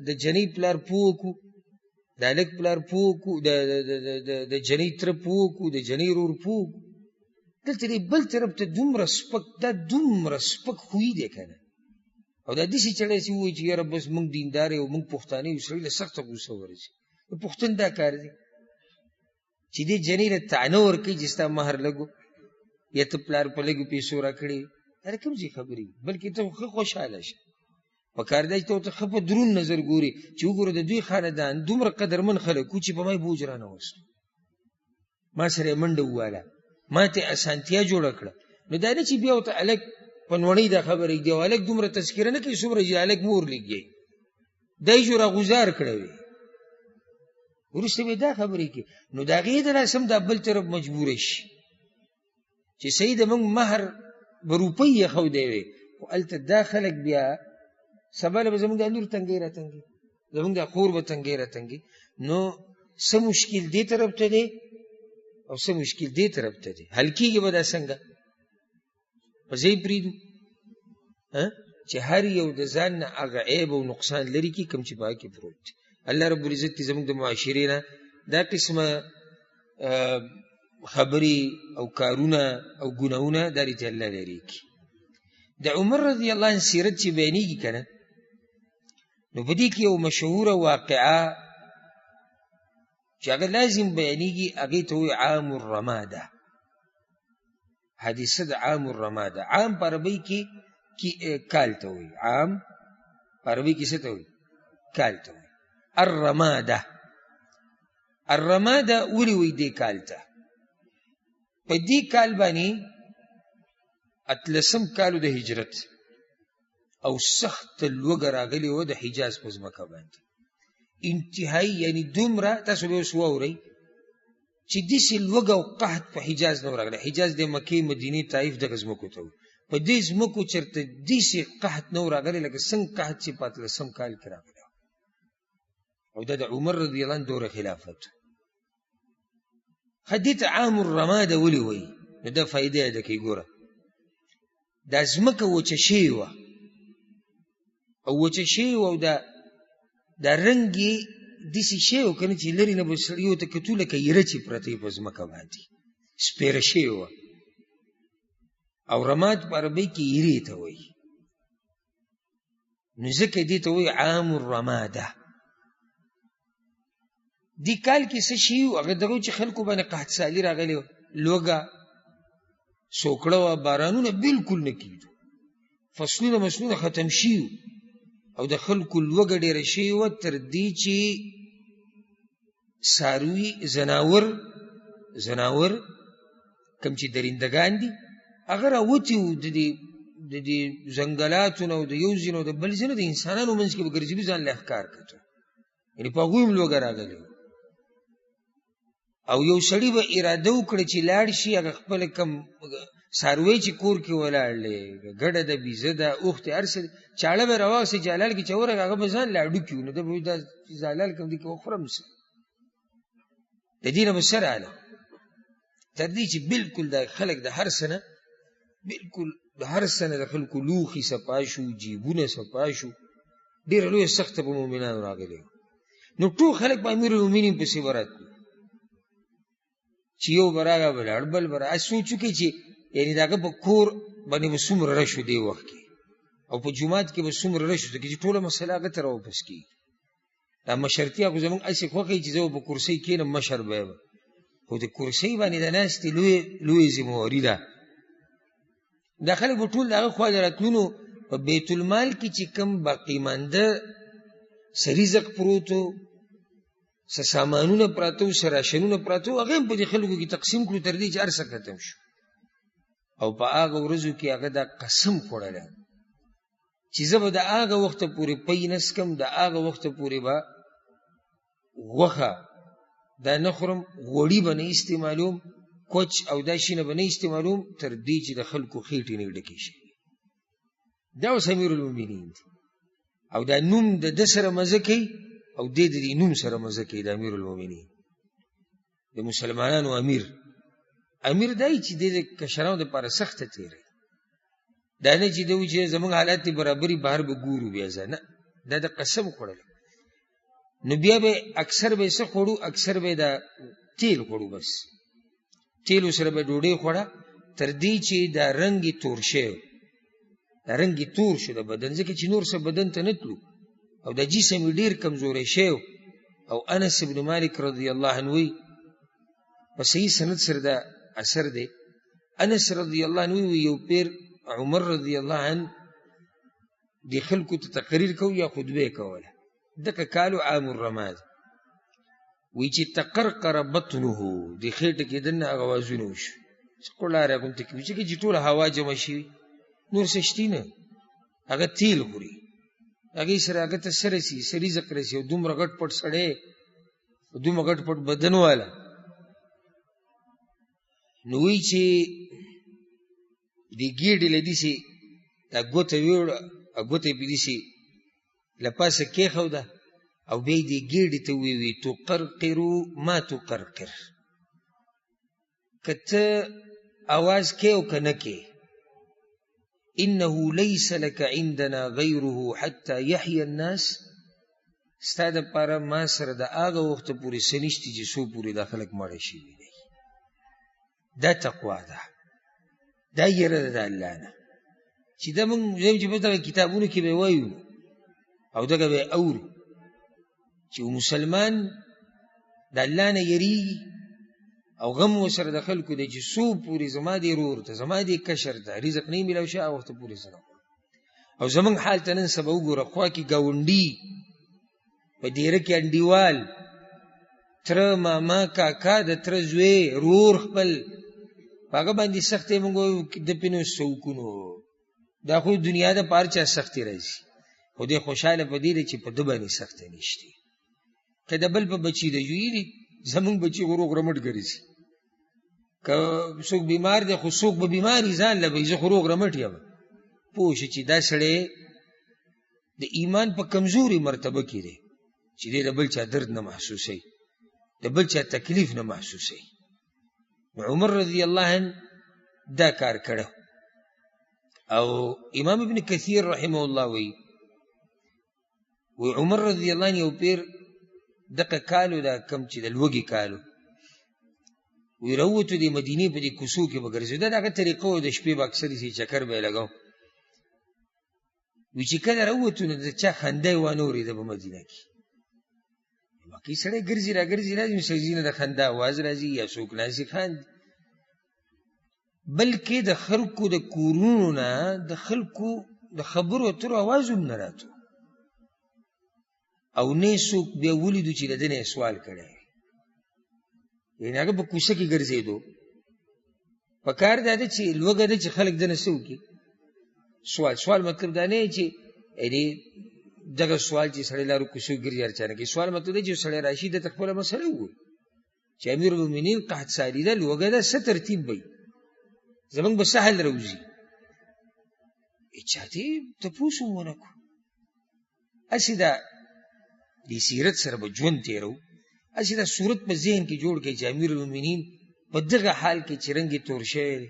د جنۍ پلار پوه کړو د هلک پلار پوکو د جنۍ تره پوکو د جنۍ رور پوکو دلته دی بل طرف ته دومره سپک دا دومره سپک خوی دی که نه او دا داسې سړی چې ووایي چې یاره بس موږ دیندار یو موږ پښتانه یو سړي له سخته غوسه ورځي د پښتون دا کار دی چې دې جنۍ له طعنه ورکوي چې ستا مهر لږو یا ته پلار په لږو پیسو راکړې دا کوم ځای خبرې بلکې ته ښه خوشحاله شه پکار دی چې ته ورته ښه په دروند نظر ګورې چې وګوره د دوی خاندان دومره قدرمن خلک وو چې په ما یې بوج رانهوستو ما سره یې منډه وواله ما ته اسانتیا جوړه کړه نو دا نه چې بیا ورته هلک په نوڼۍ دا خبره ږدي او هلک دومره تذکره نه کوي څومره چې هلک مور لګي دا یې جو راغوزار کړی وي وروسته به دا خبرې کوي نو د هغې د لاسه هم دا بل طرف مجبوره شي چې صحیح د موږ مهر به روپۍ یې ښودی وی خو هلته دا خلک بیا سبا له به زموږ دا لور تنګۍ را تنګي زموږ دا خور به تنګۍ را تنګي نو څه مشکل دې طرف ته دی او څه مشکل دې طرف ته دی حل کېږي به دا څنګه په ځای پرېږدو چې هر یو د ځان نه هغه عیب او نقصان لرې کړي کوم چې په هغه کې پروت دی الله رب العزت دې زموږ د معاشرې نه دا قسمه خبرې او کارونه او ګناهونه دا دې ته الله لرې کړي د عمر رضی الله عنه سیرت چې بیانېږي که نه نو په دې کې یو مشهوره واقعه چې هغه لازم بیانېږي هغې ته وایي عام الرماده حادثه د عام الرماده عام په عربۍ کې کال ته وایي عام په عربۍ کې څه ته وایي کال ته وایي الرماده الرماده ولې وایي دې کال ته په دې کال باندې اتلسم کالو د هجرت او سخت لوږه راغلې وه د حجاز په ځمکه باندې انتهایی یعنی دومره تاسو به اوس واورئ چې داسې لوږه او قحط په حجاز نه راغلی حجاز د مکې مدینې طایف دغه ځمکو ته وي په دې ځمکو چېرته داسې قحط نه راغلی لکه څنګه قحط چې په اتلسم کال کې راغلی او دا د عمر رضی الله عنه دوره خلافت دې ته عام الرماده ولې وایي نو دا فایده یې ده کې ګوره دا ځمکه وچه شوې وه او وچه شوې وه او دا رنګ یې داسې شوی و که نه چې لرې نه به سړي ورته کتو لکه ایره چې پرته یې په ځمکه باندې سپېره شوې وه او رماد په عربۍ کې ایرې ته وایي نو ځکه دې ته وایي عام الرماده دې کال کې څه شي و هغه دغه چې خلکو باندې قحط سالي راغلی وه لوږه سوکړه وه بارانونه بلکل نه کېدو فصلونه مسلونه ختم شي او د خلکو لوږه ډېره شوې وه تر دې چې څاروي زناور کوم چې درندګان دي هغه راوتي وو د دې ځنګلاتو نه او د یو ځای نه او د بل ځای نه د انسانانو منځ کې به ګرځېدو ځان له ښکار کتو یعنې په هغوی هم لوږه راغلې وه او یو سړي به اراده وکړه چې لاړ شي هغه خپله کم څاروی چې کور کې ولاړ دی ګډه ده بیزه ده اوښ دی هر څه دی چاړه به راواغسې چې حلال کې چې ورغی هغه به ځان له هډوکي وو نو ده به وایي دا زه حلال کړم دې کې وخورم څه د دې نه به څه راغله تر دې چې بلکل دا خلک د هر څه نه بلکل د هر څه نه د خلکو لوښي صفا شو جیبونه صفا شو ډېره لویه سخته په مؤمنانو راغلې نو ټول خلک په امیرالمؤمنین پسې به راتلو چې یو به راغی به لاړ بل به راغی سوچ وکړئ چې یعنې د هغه په کور باندې به څومره رش و دې وخت کې او په جومات کې به څومره رش و چې ټوله مسله هغه ته راواپس کېږي دا مشرتیا خو زموږ هسې خوښوي چې زه به په کرسۍ کښېنم مشر به یم خو د کرسۍ باندې د ناستې لویې ذمهواري ده دا خلک به ټول د هغه خوا د راتلونو په بیت المال کې چې کوم باقیمانده څه رزق پروت و څه سامانونه پراته و څه راشنونه پراته و هغه هم په دې خلکو کې تقسیم کړو تر دې چې هر څه ختم شو او په هغه ورځو کې هغه دا قسم خوړلی چې زه به د هغه وخته پورې پی نه څکم د هغه وخته پورې به غوښه دا نه خورم غوړي به نه استعمالوم کوچ او دا شي نه به نه استعمالوم تر دې چې د خلکو خېټې نه ډکې شي دا اوس امیرالمؤمنین دی او دا نوم د ده سره مزه کوي او دی د دې نوم سره مزه کوي د امیرالمؤمنین د مسلمانانو امیر دی چې د کشرانو دپاره سخته تېری دا نه چې ده وایي چې زموږ حالات دې برابري بهر به ګورو بیا زه نه دا د قسم خوړلی نو بیا به اکثر به څه خوړو، اکثر به دا تیل خوړو، بس تیلو سره به ډوډۍ خوړه تر دې چې دا رنګ یې تور شوی، دا رنګ یې تور شو د بدن، ځکه چې نور څه بدن ته نه تلو او د جسم یې ډېر کمزوری شوی. او انس ابن مالک رضی الله عنه وی په صحیح سند سره دا اثر دی، انس رضی الله عنه وی یو پیر عمر رضی الله عنه د خلکو ته تقریر کو یا خطبه کوله، دغه کالو عام الرماد، وی چې تقرقر بطنه د خېټه کې دنه غوازونه وشو، څکولاره کوم ته کې چې ټول هوا جمع شي، نور څه شتی نه، هغه تیل خوري، هغه سره هغه ته سره سي سړي ذکر سي، دومره غټ پټ سړی، دومره غټ پټ بدن والا. نو وی چې د ګیډې لدی سي دا ګوته ویوړه، ګوته یې پیدي سي لپاسه کېښوده او بیا یې دې ګیډې ته ویوي تقرقرو ما تقرقر، که ته اواز کې او که نه کې، انه ليس لك عندنا غيره حتى يحيى الناس، ستا دپاره ما سره د هغه وخته پورې څه نشته چې څو پورې دا خلک مړه شوي دي. دا تقوا ده، دا یره ده د الله نه، چې دا موږ چې په دغه کتابونو کې به وایو او دغه به اورو چې مسلمان د الله نه یریږي او غم ورسره د خلکو دی چې څو پورې زما دې رور ته، زما دې کشر ته رزق نه میلاو شي، هغه وخته پورې سره. او زمونږ حال ته نن سبا وګوره، خوا کې ګاونډي، په دیره کې انډیوال، تره ماما کاکا د تره زوی رور خپل، په هغه باندې سختې موږ د پینو سوکونو، دا خو دنیا د پار چا سختې راځي، خو دې خوشحاله په دې دی چې په ده باندې سختې نشته. که د بل په بچي د جویي دي، زمونږ بچي خو روغ رمټ ګرځي، که څوک بیمار دی خو څوک به بیماري ځان له وایي زه خو روغ رمټ یم. پوه شه چې دا سړی د ایمان په کمزوري مرتبه کې دی چې دی د بل چا درد نه محسوسوي، د بل چا تکلیف نه محسوسوي. عمر رضی الله عنه دا کار کړو. او امام ابن کثیر رحمه الله وی عمر رضی الله عنه یو پیر دغه کالو دا کم چې د لوږې کالو وی راووتو د مدینې په دې کوڅو کې به ګرځېده، دغه طریقه و، د شپې به اکثر یې چکر به یې لګاو. وی چې کله راووتو نو د چا خندا یې وانه اورېده په مدینه کې، باقي سړی ګرځي را ګرځي راځي، سړي نه د خندا اواز راځي یا څوک ناسي خاندي، بلکې د خلکو د کورونو نه د خلکو د خبرو اترو اواز هم نه راتو، او نه څوک بیا ولیدو چې د ده نه یې سوال کړی، یعنې هغه په کوڅه کې ګرځېدو. په کار دا ده چې لوږه ده چې خلک ده نه څه وکړي، سوال مطلب دا نه چې یعنې دغه سوال چې سړی لارو کوڅو ګرځي هر چا نه کوي، سوال مطلب دی چې سړی راشي ده ته خپله مسله ووایي چې امیر المؤمنین قحط ساري ده، لوږه ده، څه ترتیب به وي، زمونږ به څه حل راوځي. چا دې تپوس هم ونه کړو، هسې دا د سیرت سره به ژوند تېرو، هسې دا صورت په ذهن کې جوړ کړئ چې امیر المؤمنین په دغه حال کې چې رنګ یې تور شوی دی،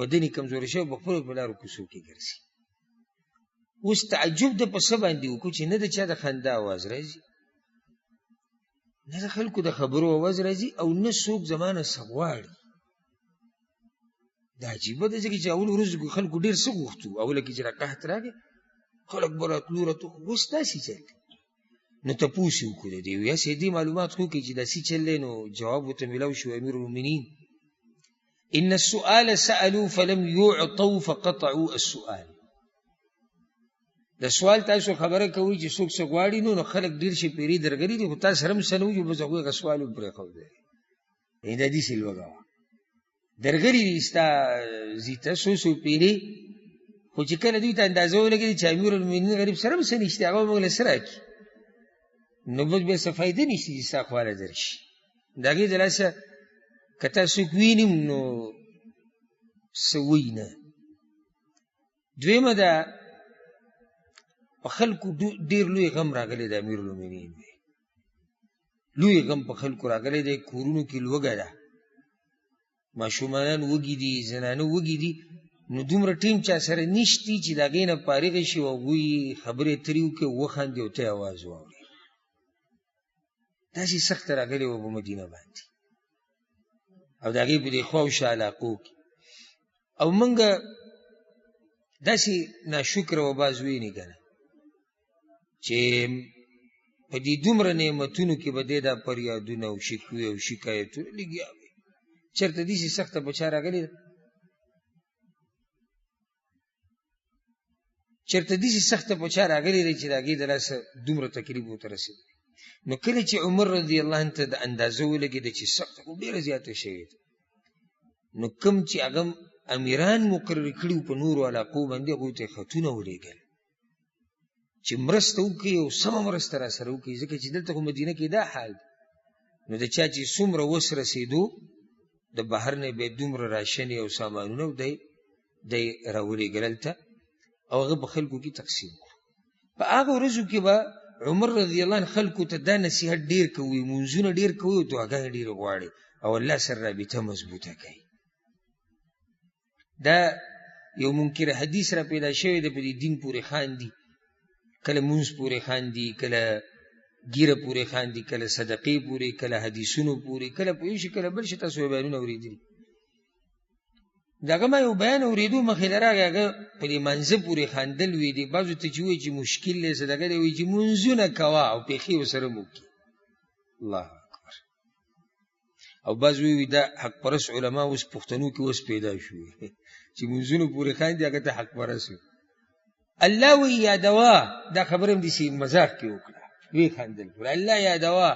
بدن یې کمزوری شوی، په خپلو په لارو کوڅو کې ګرځي. اوس تعجب د په څه باندې وکړو چې نه د چا د خندا اواز راځي، نه د خلکو د خبرو اواز راځي، او نه څوک زما نه څه غواړي. دا عجیبه ده ځکه چې اول ورځو کې خلکو ډېر څه غوښتو، اوله کې چې را قحط راغی خلک به راتلو اوس داسې چل دی. نو تپوس یې وکړو د دې، هسې دې معلومات خو وکړي چې داسې چل دی، نو جواب ورته میلاو شو امیر المؤمنین ان السؤال سألوا فلم يعطوا فقطعوا السؤال. د سوال تاسو خبره کوي چې څوک څه غواړي، نو خلک ډېر شي پیري درګري دي، خو تاسو سره هم څه نه وي، بس هغوی سوال هم پرېښودی. دا داسې لوږه وه، درګري دي ستا زیته څو پیري، خو چې کله دوی ته اندازه ولګېدي چې امیر المؤمنین غریب سره هم څه نشته، هغه به موږ له څه راکړي، نو بس بیا څه فایده نشته چې ستا خواله درشي. د هغې د لاسه که تا څوک ویني نو څه وایي نه. دویمه ده، په خلکو ډېر لوی غم راغلی د امیر المؤمنین دی، لوی غم په خلکو راغلی دی، کورونو کې لوږه ده، ماشومانان وږي دي، زنانه وږي دي، نو دومره ټیم چا سره نشتی چې د هغې نه فارغ شي او هغوی خبرې اترې وکړي، وخاندي او ته یې اواز واورې. داسې سخته راغلې وه په مدینه باندې او د هغې په دې خوا او شا علاقو کې او موږ داسې ناشکره و باز ویني که نه چې په دې دومره نعمتونو کې به دی دا فریادونه او شکوې او شکایتونه لګیا وي چېرته داسې سخته په چا راغلې ده چېرته داسې سخته په چا راغلې ده چې د هغې د لاسه دومره تکلیف ورته رسېدلی نو کله چې عمر رضی الله عنه ته د اندازه ولګېده چې سخته خو ډېره زیاته شوې ده نو کوم چې هغه امیران مقرر کړي په نورو علاقو باندې هغوی ته یې خطونه ولېږل چې مرسته وکړي او سمه مرسته را سره وکړي ځکه چې دلته خو مدینه کې دا حال دی نو د چا چې څومره وس رسېدو د بهر نه به دومره راشنې او سامانونه دی راولېږل هلته او هغه په خلکو کې تقسیم کړو په هغه ورځو کې به عمر رضی الله عنه خلکو ته دا نصیحت ډېر کوي مونځونه ډېر کوي او دعاګانې ډېرې غواړي او الله سره رابطه مضبوطه کوي دا یو منکر حدیث را پیدا شوی دی په دې دین پورې خاندي کله مونځ پورې خاندي کله ګیره پورې خاندي کله صدقې پورې کله حدیثونو پورې کله په یو شي کله بل شي تاسو بیانونه اورېدلي د هغه ما یو بیان اورېدو مخې له راغی هغه په دې منځه پورې خاندل وي دی بعضو ته چې وایي چې مشکل دی صدقه دی وایي چې مونځونه کوه او پېښې ورسره مه وکړي الله اکبر او بعض وایي دا حق پرست علما اوس پښتنو کې اوس پیدا شوي چې مونځونو پورې خاندي هغه ته حق پرست وي الله وایي یادوه دا خبره هم داسې مذاق کې وکړه وی خاندل الله یادوه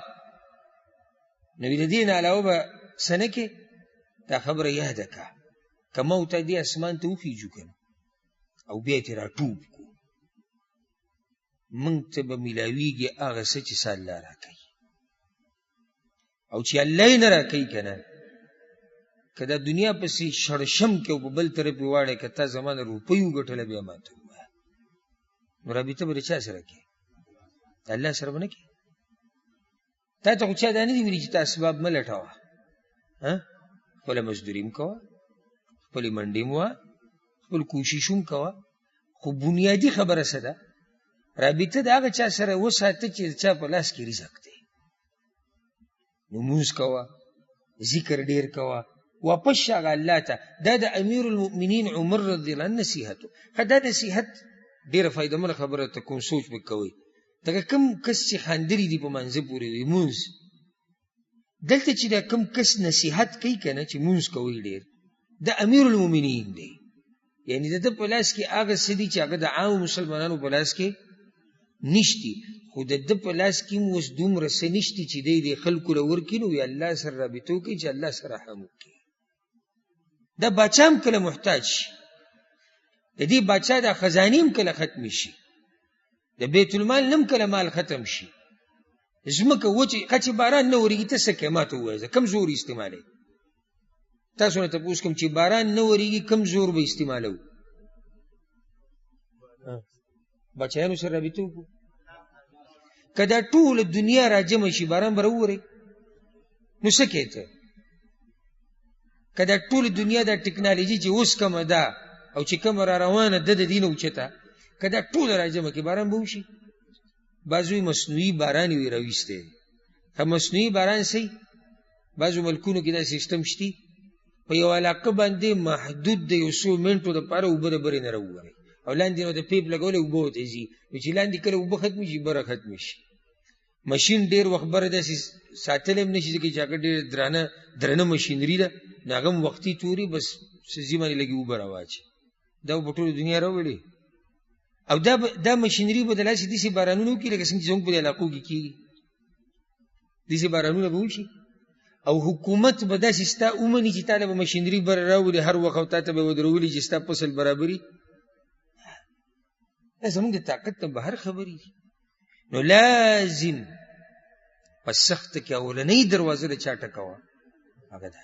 نو د دې نه علاوه به څه نه کې دا خبره یاده کړه که موته دې اسمان ته وخیجو که نه او بیا یې ترې راټوپ کړو موږ ته به میلاویږي هغه څه چې څه الله راکوي او چې الله یې نه راکوي که نه که دا دنیا پسې شړشم کې او په بل طرف یې واړی که تا زما نه روپۍ وګټله بیا ماته ووایه نو رابطه به د چا سره کوې د الله سره به نه کوې تا ته خو چا دا نه دي ویلي چې تا اسباب مه لټوه خپله مزدوري م کوه خپلې منډې م وه خپل کوشش هم کوه خو بنیادي خبره څه ده رابطه د هغه چا سره وساته چې د چا په لاس کې رزق دی نو مونځ کوه ذکر ډېر کوه واپس شه هغه الله ته دا د امیر المؤمنین عمر رضی الله عنه نصیحت و دا نصیحت ډېره فایدهمنه خبره ته کوم سوچ به کوئ دغه کوم کس چې خاندلي دي په منځه پورې وي مونځ دلته چې دا کوم کس نصیحت کوي که نه چې مونځ کوئ ډېر د امیر المؤمنین دی یعنی د ده په لاس کې هغه څه دي چې هغه د عامو مسلمانانو په لاس کې نشتي خو د ده په لاس کې هم اوس دومره څه نشتي چې دی د خلکو له ورکړي نو وي الله سره رابطه وکړي چې الله سره رحم وکړي دا باچا هم کله محتاج شي د دې باچا دا خزانې هم کله ختمې شي د بیت المال نم کله مال ختم شي ځمکه وچې که باران نه ورېږي ته څه کوې ما ته ووایه کم زور استعمالوي تاسو نه تپوس کوم چې باران نه ورېږي کم زور به استعمالوو بچیانو سره رابطه وکړو که دا ټوله دنیا راجمع شي باران به راووري نو څه کوې ته که دا ټوله دنیا دا ټکنالوژي چې اوس کومه ده او چې کومه را روانه ده د دې نه اوچته که دا ټوله راجمع کې باران به وشي بعض وایي مصنوعي باران وي راویستی که مصنوعي باران صحیح بعضو ملکونو کې دا سیستم شتي په یو علاقه باندې محدود د یو څو منټو دپاره اوبه د برې نه راوورئ او لاندې نو د پیپ لګولی اوبه ورته ځي نو چې لاندې کله اوبه ختمې شي بره ختمې شي مشین ډېر وخت بره داسې ساتلی هم نه شي ځکه چې هغه ډېر درنه مشینري ده نو هغه هم وختي توري بس ځي باندې لږې اوبه راواچي دا به په ټوله دنیا راولي او دا مشینري به د لاسې داسې بارانونه وکړي لکه څنګه چې زموږ په دې علاقو کې کېږي داسې بارانونه به وشي او حکومت به داسې ستا ومني چې تا له به مشینري بره راولي هر وخت او تا ته به ودرولي چې ستا فصل برابري دا زموږ د طاقت نه بهر خبرې دي نو لازم په سخته کې اولنۍ دروازه د چا ټکوه هغه د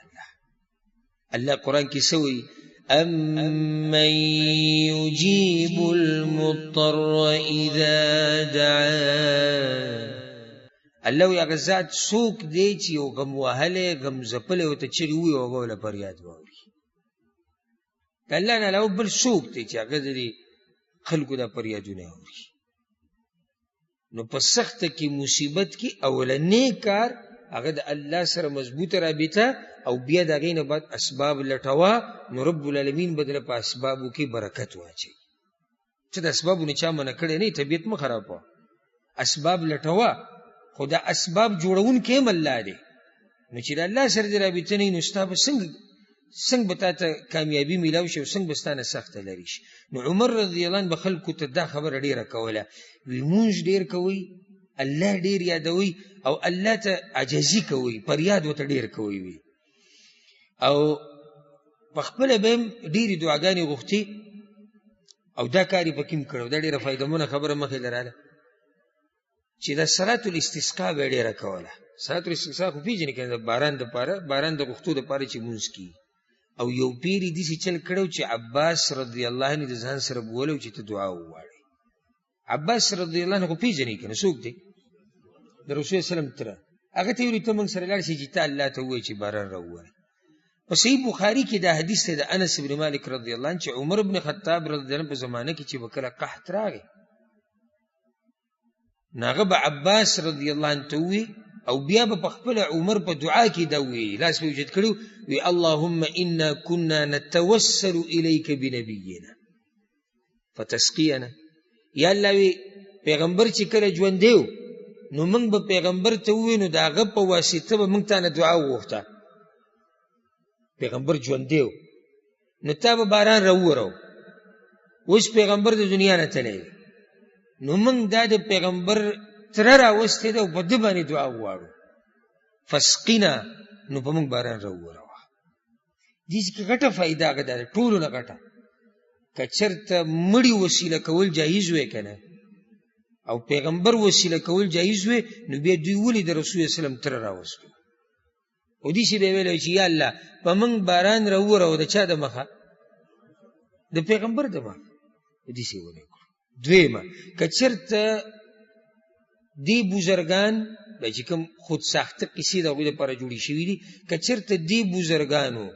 الله قرآن کې څه وایي أَمَّن يُجِيبُ الْمُضْطَرَّ إِذَا دَعَاهُ الله وی هغه ذات څوک دی چې یو غم وهلی غم ځپلی ورته چغې ووایي او هغه له فریاد واوري د الله نه علاوه بل څوک دی چې هغه د دې خلکو دا فریادونه اوري نو په سخته کې مصیبت کې اولنی کار هغه د الله سره مضبوطه رابطه او بیا د هغې نه بعد اسباب لټوه، نو رب العالمین به دله په اسبابو کې برکت واچوي. چې د اسبابو نه چا منع کړی نه، طبیعت مه خرابوه، اسباب لټوه، خو دا اسباب جوړونکی هم الله دی. نو چې د الله سره د رابطه نه وي نو ستا به څنګه به تا ته کامیابي میلاو شي او څنګه به ستا نه سخته لرې شي. نو عمر رضی الله عنه به خلکو ته دا خبره ډېره کوله، وی مونږ ډېر کوئ، الله ډېر یادوئ او الله ته عجزي کوئ، فریاد ورته ډېر کوئ وي. او په خپله به هم ډېرې دعاګانې غوښتې او دا کار یې پکې هم کړی. دا ډېره فایدهمنه خبره مخې ته راله چې دا صلات الاستسقا به یې ډېره کوله. صلات الاستسقا خو پېژنې که نه، د باران دپاره، باران د غوښتو دپاره چې مونځ کي. او یو پیر یې داسې چل کړی چې عباس رضی الله عنه د ځان سره بولی چې ته دعا وغواړې. عباس رضی الله عنه خو پېژنې که نه، څوک دی؟ د رسول سلم تره. هغه ته یې ویلي ته موږ سره لاړ شي چې ته الله ته ووایې چې باران راووایي. په صحیح بخاري کې دا حدیث دی د انس بن مالک رضی الله عنه چې عمر بن خطاب رضی الله عنه په زمانه کې چې به کله قحط راغی نو هغه به عباس رضی الله عنه ته ووایي او بیا به په خپله عمر په دعا کې دا ووایي، لاس به اوچت کړي وي اللهم انا كنا نتوسل الیک بنبینا فتسقینا. یا الله وی پیغمبر چې کله ژوندی و نو موږ به پیغمبر ته ووایو نو د هغه په واسطه به موږ تا نه دعا وغوښته. پیغمبر ژوندی و نو تا به باران راوورو، اوس پیغمبر د دنیا نه تللی نو موږ دا د پیغمبر تره راوستی ده او په ده باندې دعا وغواړو، فسقینا، نو په موږ باران راووروه. دې کې غټه فایده هغه ده، ټولو نه غټه. که چېرته مړي وسیله کول جایز وی که نه او پیغمبر وسیله کول جایز وی نو بیا دوی ولې د رسول سلم تره راوستو او دې چې دی ویلی چې یا الله په موږ باران راووروه د چا د مخه؟ د پیغمبر د مخه. دې چې ونه کړو. دویمه، که چېرته دې بزرګان دا چې کوم خود ساخته قصې د هغوی دپاره جوړې شوي دي، که چېرته دې بزرګانو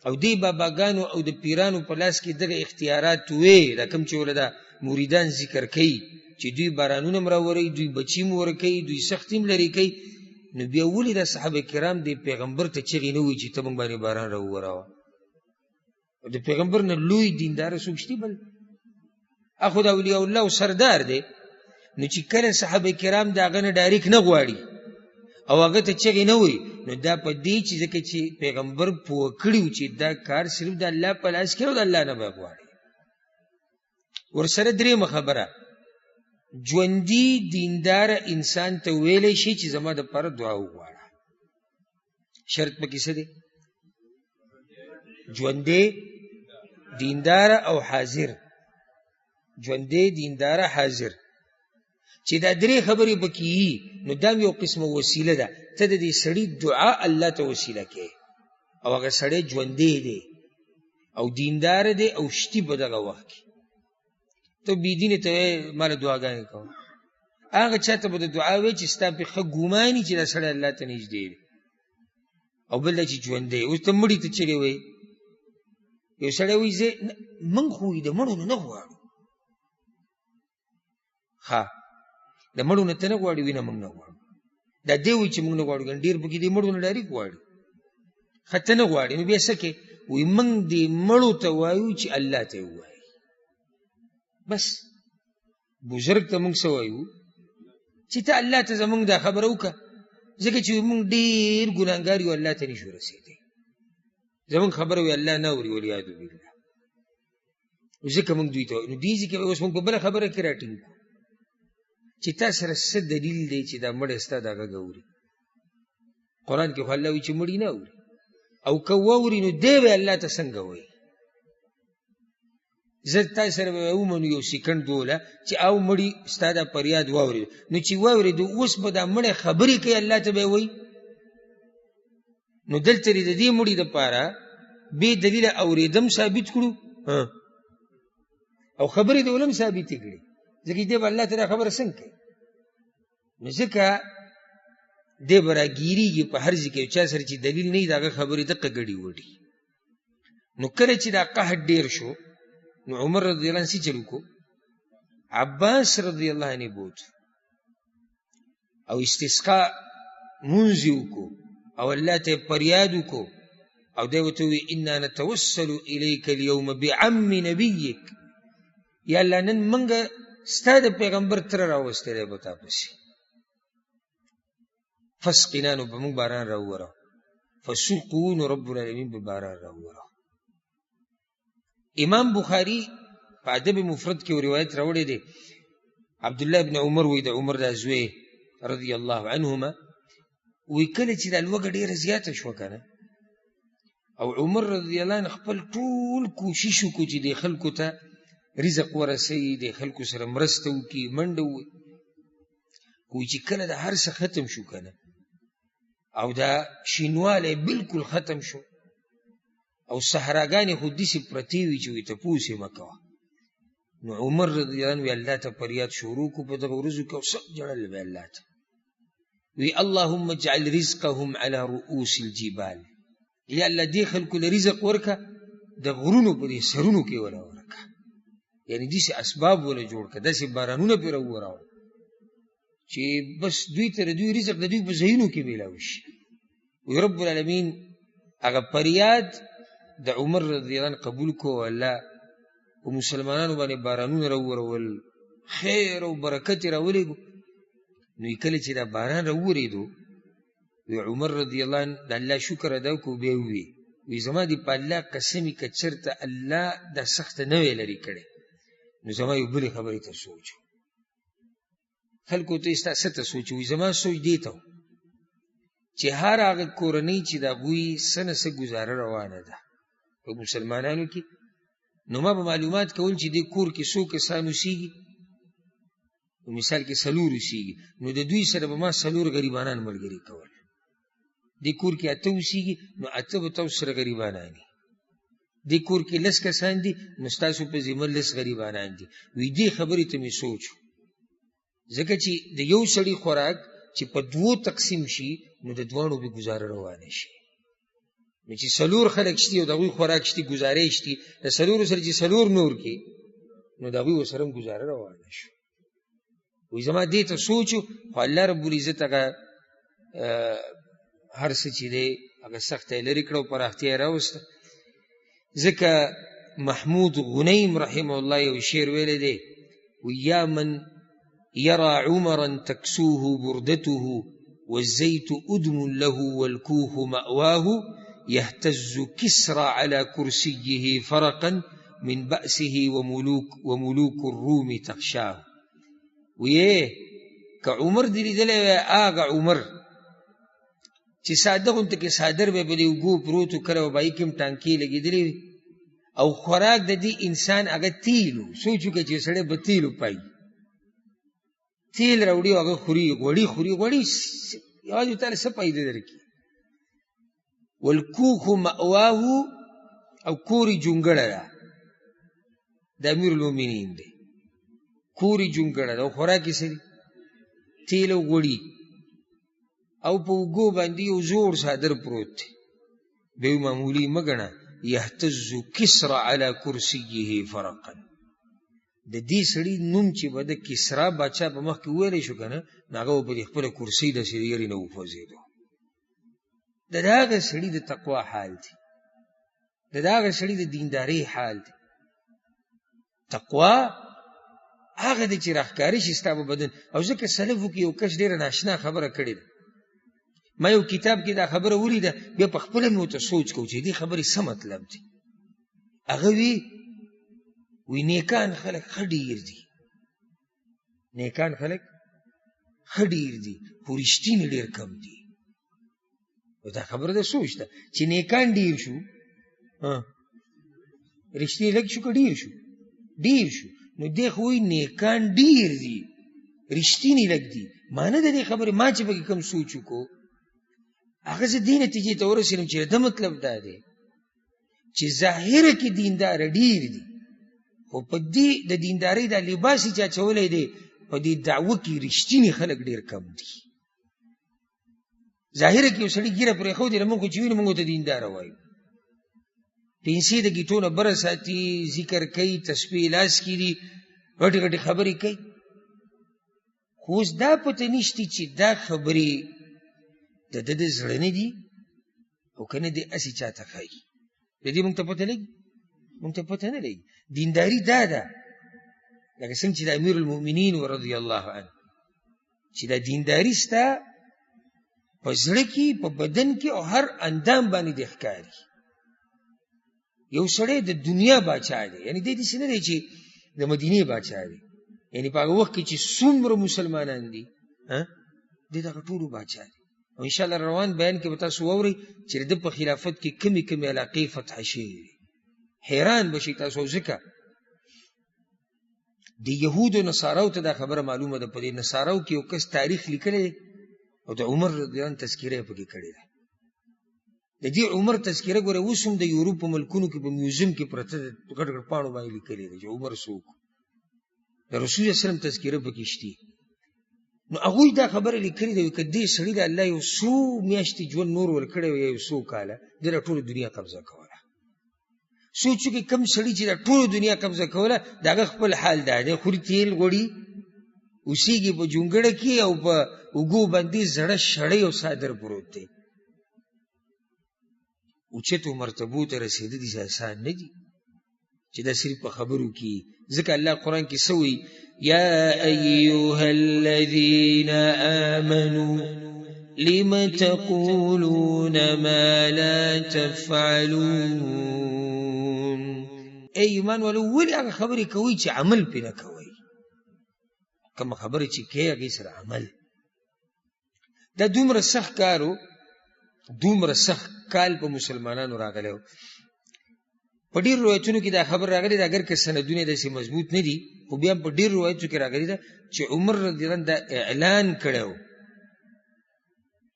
او دې باباګانو او د پیرانو په لاس کې دغه اختیارات وې، دا کوم چې ولې دا مریدان ذکر کوي چې دوی بارانونه هم راوروي، دوی بچي هم ورکوي، دوی سختي هم لرې کوي، نو بیا ولې دا صحابه کرام د پیغمبر ته چغې نه وایي چې ته موږ باندې باران راووروه؟ د پیغمبر نه لوی دینداره څوک شته بل؟ اخو د اولیاء الله سردار دی، نو چې کله صحابه کرام د هغه نه ډایرکټ نه غواړي او هغه ته چغې نه وایي، نو دا په دې چې ځکه چې پیغمبر پوه کړي و چې دا کار صرف د الله په لاس کې او د الله نه به غواړي. ورسره درېیمه خبره، ژوندي دینداره انسان ته ویلی شي چې زما دپاره دعا وغواړه. شرط پکې څه دی؟ ژوندی دینداره او حاضر. ژوندی دینداره حاضر چې دا درې خبرې پکې وي نو دا یو قسمه وسیله ده. ته د دې سړي دعا الله ته وسیله کوې او هغه سړی ژوندی دی او دینداره دی او شتي په دغه وخت کې. ته بېدینې ته وایې ما له دعاګانې کوه، هغه چا ته به د دعا وایې چې ستا پې ښه ګماني چې دا سړی الله ته نږدې دی او بل دا چې ژوندی. اوس ته مړي ته چېرې وایې؟ یو سړی وایي زه موږ خو د مړو نه نه غواړو. ښه د مړو نه ته نه غواړي؟ وي نه موږ نه غواړو. دا دی وایي چې موږ نه غواړو، ګڼې ډېر پکې دې مړو نه ډایرکټ غواړي. ښه ته نه غواړي نو بیا څه کوې؟ وایي موږ دې مړو ته وایو چې الله ته یې ووایي. بس بزرګ ته موږ څه وایو چې ته الله ته زموږ دا خبره وکړه، ځکه چې موږ ډېر ګناهګار یو، الله ته نشو رسېدی، زموږ خبره وایي الله نه اوري، والعیاذ بالله. ځکه موږ دوی ته وایو. نو دې ځکه اوس موږ په بله خبره کې راټینګ کړو چې تا سره څه دلیل دی چې دا مړی ستا دا غږ اوري؟ قرآن کې خو الله وایي چې مړي نه اوري، او که واوري نو دی به الله ته څنګه وایي؟ زه تاسو سره به ومنو یو سیکنډ دوله چې او مړي ستا دا فریاد واورېدو، نو چې واورېدو اوس به دا مړی خبرې کوي الله ته به یې وایي؟ نو دلته د دې مړي دپاره بې دلیله اورېدم ثابت کړو او خبرې د علم ثابتې کړي، ځکه دې به الله ته دا خبره څنګه کوي؟ نو ځکه دې به راګیرېږي په هر ځای کې یو چا سره چې دلیل نه وي د هغه خبرې دقه ګډې وډې. نو کله چې دا قحط ډېر شو نو عمر رضی الله عنه څه چل وکړو؟ عباس رضی الله عنه بوت او استسقا مونځ وکړو او الله ته فریاد وکړو او دی ورته ووایي انا نتوسل الیک اليوم بعم نبیک، یا الله نن موږ ستا د پیغمبر تره راوستی دی په تا پسې، فاسقنا نو به موږ باران راووراو، فسقو نو رب العالمین به باران راووراو. امام بخاری په ادب مفرد کې روایت راوړی دی، عبدالله ابن عمر وی د عمر دا زوی رضی الله عنهما وی کله چې دا لوږه ډېره زیاته شوه کنه او عمر رضی الله عنه خپل ټول کوشش وکړو چې د خلکو ته رزق ورسوي، د خلکو سره مرسته وکړي، منډه ووهي. وی چې کله د هر څه ختم شو کنه او دا شینوالی بلکل ختم شو او صحراګانې خو داسې پرتې وي چې وی تپوس یې مه کوه، نو عمر رضی الله عنه وی الله ته فریاد شروع کړو په دغه ورځو کې او سخت ژړل به الله ته، وی اللهم اجعل رزقهم على رؤوس الجبال، یا الله دې خلکو له رزق ورکه د غرونو په دې سرونو کې ولا ورکه، یعنی داسې اسباب ولا جوړ کړه، داسې بارانونه پرې راووراوه چې بس دوی ته د دوی رزق د دوی په ځایونو کې میلاو شي. وی رب العالمین هغه فریاد د عمر رضی الله عنه قبول کو، الله په مسلمانانو باندې بارانونه راوورول، خیر او برکت یې راولېږو. نو کله چې دا باران راورېدو وی عمر رضی الله عنه د الله شکر ادا وکړو، بیا وی زما دې په الله قسمي که چېرته الله دا سخته نه وی لرې کړې نو زما یو بلې خبرې ته سوچ و. خلکو ته ستا څه ته سوچ وي؟ زما سوچ دې ته و چې هر هغه کورنۍ چې د هغوی څه نه څه ګزاره روانه ده په مسلمانانو کې، نو ما به معلومات کول چې دې کور کې څو کسان اوسېږي، مثال کې 4 اوسېږي، نو د دوی سره به ما 4 غریبانان ملګري کول. دې کور کې 8 اوسېږي نو 8 به تاسو سره غریبانان دي. دې کور کې 10 کسان دي نو ستاسو په ذمه 10 غریبانان دي. وی دې خبرې ته مې سوچ، ځکه چې د یو سړي خوراک چې په 2 تقسیم شي نو د 2 به گزاره روانه شي، نو چې 4 خلک شتي او د هغوی خوراک شتي، ګزارې شتي، د 4 سره چې 4 نور کې نو د هغوی ورسره هم ګزاره روانه شي. وی زما دې ته سوچو، خو الله رب العزت هغه هر څه چې دی هغه سخته یې لرې کړه او پراختیا یې راوسته. ځکه محمود غنیم رحمه الله یو شعر ویلی دی، وی یا من یرى عمرا تکسوه بردته والزیت ادم له والکوه مأواه يهتز كسرى على كرسيه فرقا من بأسه وملوك الروم تخشاه. ویه که عمر دی لیدلی آغا عمر چې ساده غونته کې صادر به د اوږو پروتو، کله به بایي کې هم ټانکې لګېدلې وي او خوراک د دې انسان هغه تیلو. سوچ وکړه چې سړی به تیلو پایي، تیل راوړي او هغه خوري، غوړي خوري، غوړي یوازې تعالی څه پیدا درکړي. والکوخ مأواه او کوري جونګړه ده د امیر المؤمنین دی، کوري جونګړه ده او خوراک یې څه دي؟ تیل او غوړي، او په اوږو باندې یو زوړ صادر پروت دی. بیا یې معمولي مه ګڼه، یهتز کسرى على کرسیه فرقا. د دې سړي نوم چې به د کسرا باچا په مخ کې وویلی شو که نه، نو هغه به په دې خپله کرسۍ داسې د یرې نه وخوځېدو. د هغه سړي د تقوا حال دی، د هغه سړي د دیندارۍ حال دی. تقوا هغه دی چې راښکاره شي ستا په بدن. او ځکه سلفو کې یو کس ډېره ناشنا خبره کړې ده، ما یو کتاب کې دا خبره ولیده، بیا په خپله مې ورته سوچ کوو چې دې خبرې څه مطلب دی. هغه وی نیکان خلک ښه ډېر دي، نیکان خلک ښه ډېر دي، خو رښتینې ډېر کم دي. دا خبره ده سوچ ده چې نیکان ډېر شو، رښتینې لږ شو که ډېر شو؟ ډېر شو. نو دی خو وایي نیکان ډېر دي، رښتینې لږ دي. معنی د دې خبرې ما چې پکې کم سوچ وکړو، هغه زه دې نتیجې ته ورسېدم چې د مطلب دا دی چې ظاهره کې دینداره ډېر دي، خو په دې د دیندارۍ دا لباس یې چې اچولی دی، په دې دعوه کې رښتینې خلک ډېر کم دي. ظاهره کې یو سړي ږیره پرېښودې، موږ خو چې وینو موږ ته دینداره وایو. پنسې د ګیټو نه بره ساتي، ذکر کوي، تسبیح لاس کې دي، غټې غټې خبرې کوي، خو اوس دا پته نشته چې دا خبرې د ده د زړه نه دي او که نه دی هسې چاته ښایي. د دې موږ ته پته لګي؟ موږ ته پته نه لګي. دینداري دا ده لکه څنګه چې د امیر المؤمنین رضی الله عنه چې دا دینداري ستا په زړه کې په بدن کې او هر اندام باندې دې ښکاري. یو سړی د دنیا باچا دی، یعنی دی داسې نه دی چې د مدینې باچا دی، یعنی په هغه وخت کې چې څومره مسلمانان دي دی دغه ټولو باچا دی. او انشاءالله روان بیان کې به تاسو واورئ چې د ده په خلافت کې کمې کمې علاقې فتح شوې دي. حیران به شئ تاسو. ځکه د یهودو نصاراو ته دا خبره معلومه ده. په دې نصاراو کې یو کس تاریخ لیکلی دی او د عمر رضی الله عنه تذکره یې پکې کړې ده. د دې عمر تذکره ګوره اوس هم د یوروپ په ملکونو کې په میوزیم کې پرته ده، غټ غټ پاڼو باندې لیکلې ده چې عمر څوک. د رسول صلی الله علیه وسلم تذکره پکې شته. نو هغوی دا خبره لیکلې ده که دې سړي د الله یو څو میاشتې ژوند نور ورکړی وی یا یو څو کاله دې له ټوله دنیا قبضه کوله. سوچ وکړئ کوم سړي چې دا ټوله دنیا قبضه کوله د هغه خپل حال دا دی، خوري تیل غوړي، اوسېږي په جونګړه کې او په اوږو باندې زړه شړۍ او څادر پروت دی. اوچتو مرتبو ته رسېدل دي آسان نه دي چې دا صرف په خبرو کې. ځکه الله قرآن کې څه وایي؟ یا ایها الذین آمنوا لم تقولون ما لا تفعلون. ای ایمان والو ولې هغه خبرې کوئ چې عمل پې نه کوئ؟ کومه خبرې چې کوئ هغې سره عمل. دا دومره سخت کارو، دومره سخت کال په مسلمانانو راغلی و. په ډېر روایتونو کې دا خبر راغلی ده، اگر که سندونه داسې مضبوط نه دي خو بیا په ډېر روایتو کې راغلی ده چې عمر رضی الله عنه دا اعلان کړی و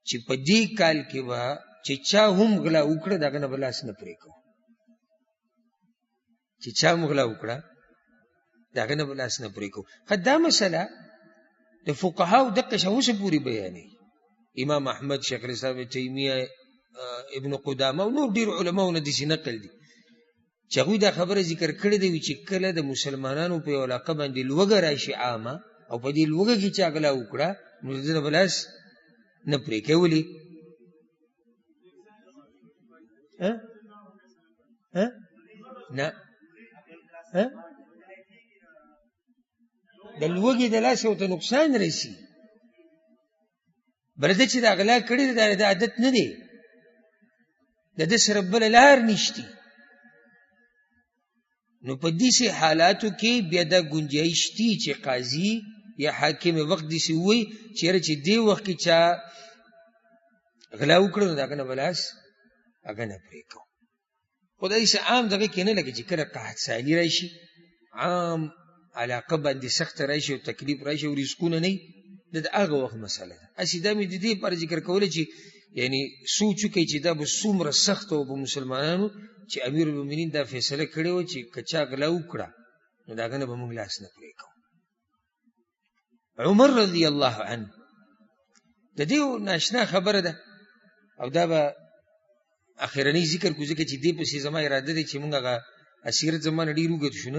چې په دې کال کې به چې چا هم غلا وکړه د هغه نه به لاس نه پرې کوو. چې چا هم غلا وکړه د هغه نه به لاس نه پرې کوو. ښه دا مسله د فقهاو دقه شه اوسه پورې بیانوي. امام احمد، شیخ الاسلام ابن تیمیه، ابن قدامه او نور ډېر علماو نه داسې نقل دي چې هغوی دا خبره ذکر کړې ده چې کله د مسلمانانو په یو علاقه باندې لوږه راشي عامه او په دې لوږه کې چا غلا وکړه نو د ده نه به لاس نه پرې کوي. ولې؟ نه د لوږې د لاسه ورته نقصان رسي. بله ده چې دا غلا کړې ده د عادت نه دی، د ده سره بله لار نشتی. نو په داسې حالاتو کې بیا دا ګنجایش دي چې قاضي یا حاکم وخت داسې ووایي چې یاره چې دې وخت کې چا غلا وکړه نو د هغه نه به لاس هغه نه پرې کوو. خو دا داسې عام دغه کې نه لکه چې کله قحط سالي راشي، عام علاقه باندې سخته راشي او تکلیف راشي او رزقونه نه وي، دا د هغه وخت مسله ده. هسې دا مې د دې لپاره ذکر کولی چې یعنی سوچ وکړئ چې دا به څومره سخته وه په مسلمانانو چې امیر المؤمنین دا فیصله کړې وه چې که چا غلا وکړه نو د هغه نه به موږ لاس نه پرې کوو. عمر رضی الله عنه د دې ناشنا خبره ده او دا به اخرنی ذکر کو ځکه چې دې پسې زما اراده دی چې موږ هغه سیرت زما نه ډېر اوږد شو.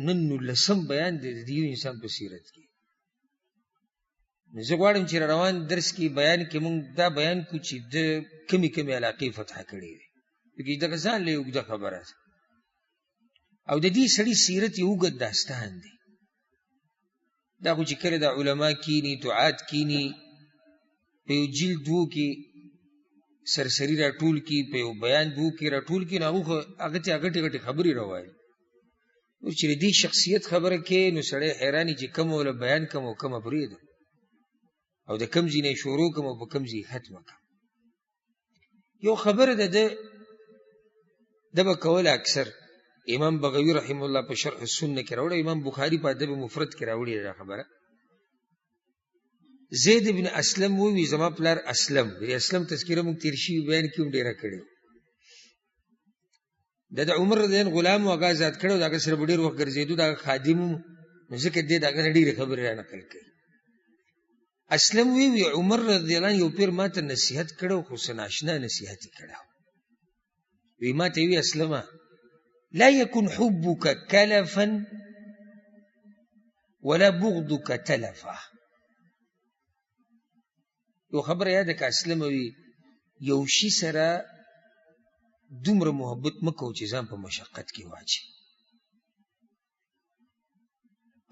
نن 19 بیان دی د یو انسان په سیرت کې. نو زه غواړم چې روان درس کې بیان کې موږ دا بیان کړو چې د کمې کمې علاقې فتح کړې وې. بګې دغه ځان له اوږده خبره ده او د دې سړي سیرت یې اوږد داستان دی. دا خو چې کله د علما کینی، دعات کینی، په یو جلد دوو کې سرسري راټول کي، په یو بیان دوو کې راټول کي، نو هغه ته غټې غټې خبرې راوایي. نو چې د دې شخصیت خبره کې نو سړی حیراني چې کومه وله بیان کوم او کومه پرېږدم او د کوم ځای نه شروع کوم او په کوم ځای ختمه کوم. یو خبره ده به کوله اکثر امام بغوی رحمه الله په شرح السنه کې راوړی، امام بخاري په ادب مفرد کې راوړې ده خبره. زید بن اسلم ووی زما پلار اسلم، د اسلم تذکره موږ تېر شوي بیان کې هم ډېره کړې. د عمر رضی الله عنه غلام و هغه ازاد کړی و، د هغه سره به ډېر وخت ګرځېدو، د هغه خادم و، نو ځکه دې د هغه نه ډېرې خبرې را نقل کوي. اسلم وی عمر رضی الله عنه یو پیر ما ته نصیحت کړی خو څه ناشنا نصیحت یې کړی وی ما ته وی اسلمه لا يكن حبك كلفا ولا بغضك تلفا. یو خبره یاده که اسلم وي یو شي سره دومره محبت مه کوو چې ځان په مشقت کې واچي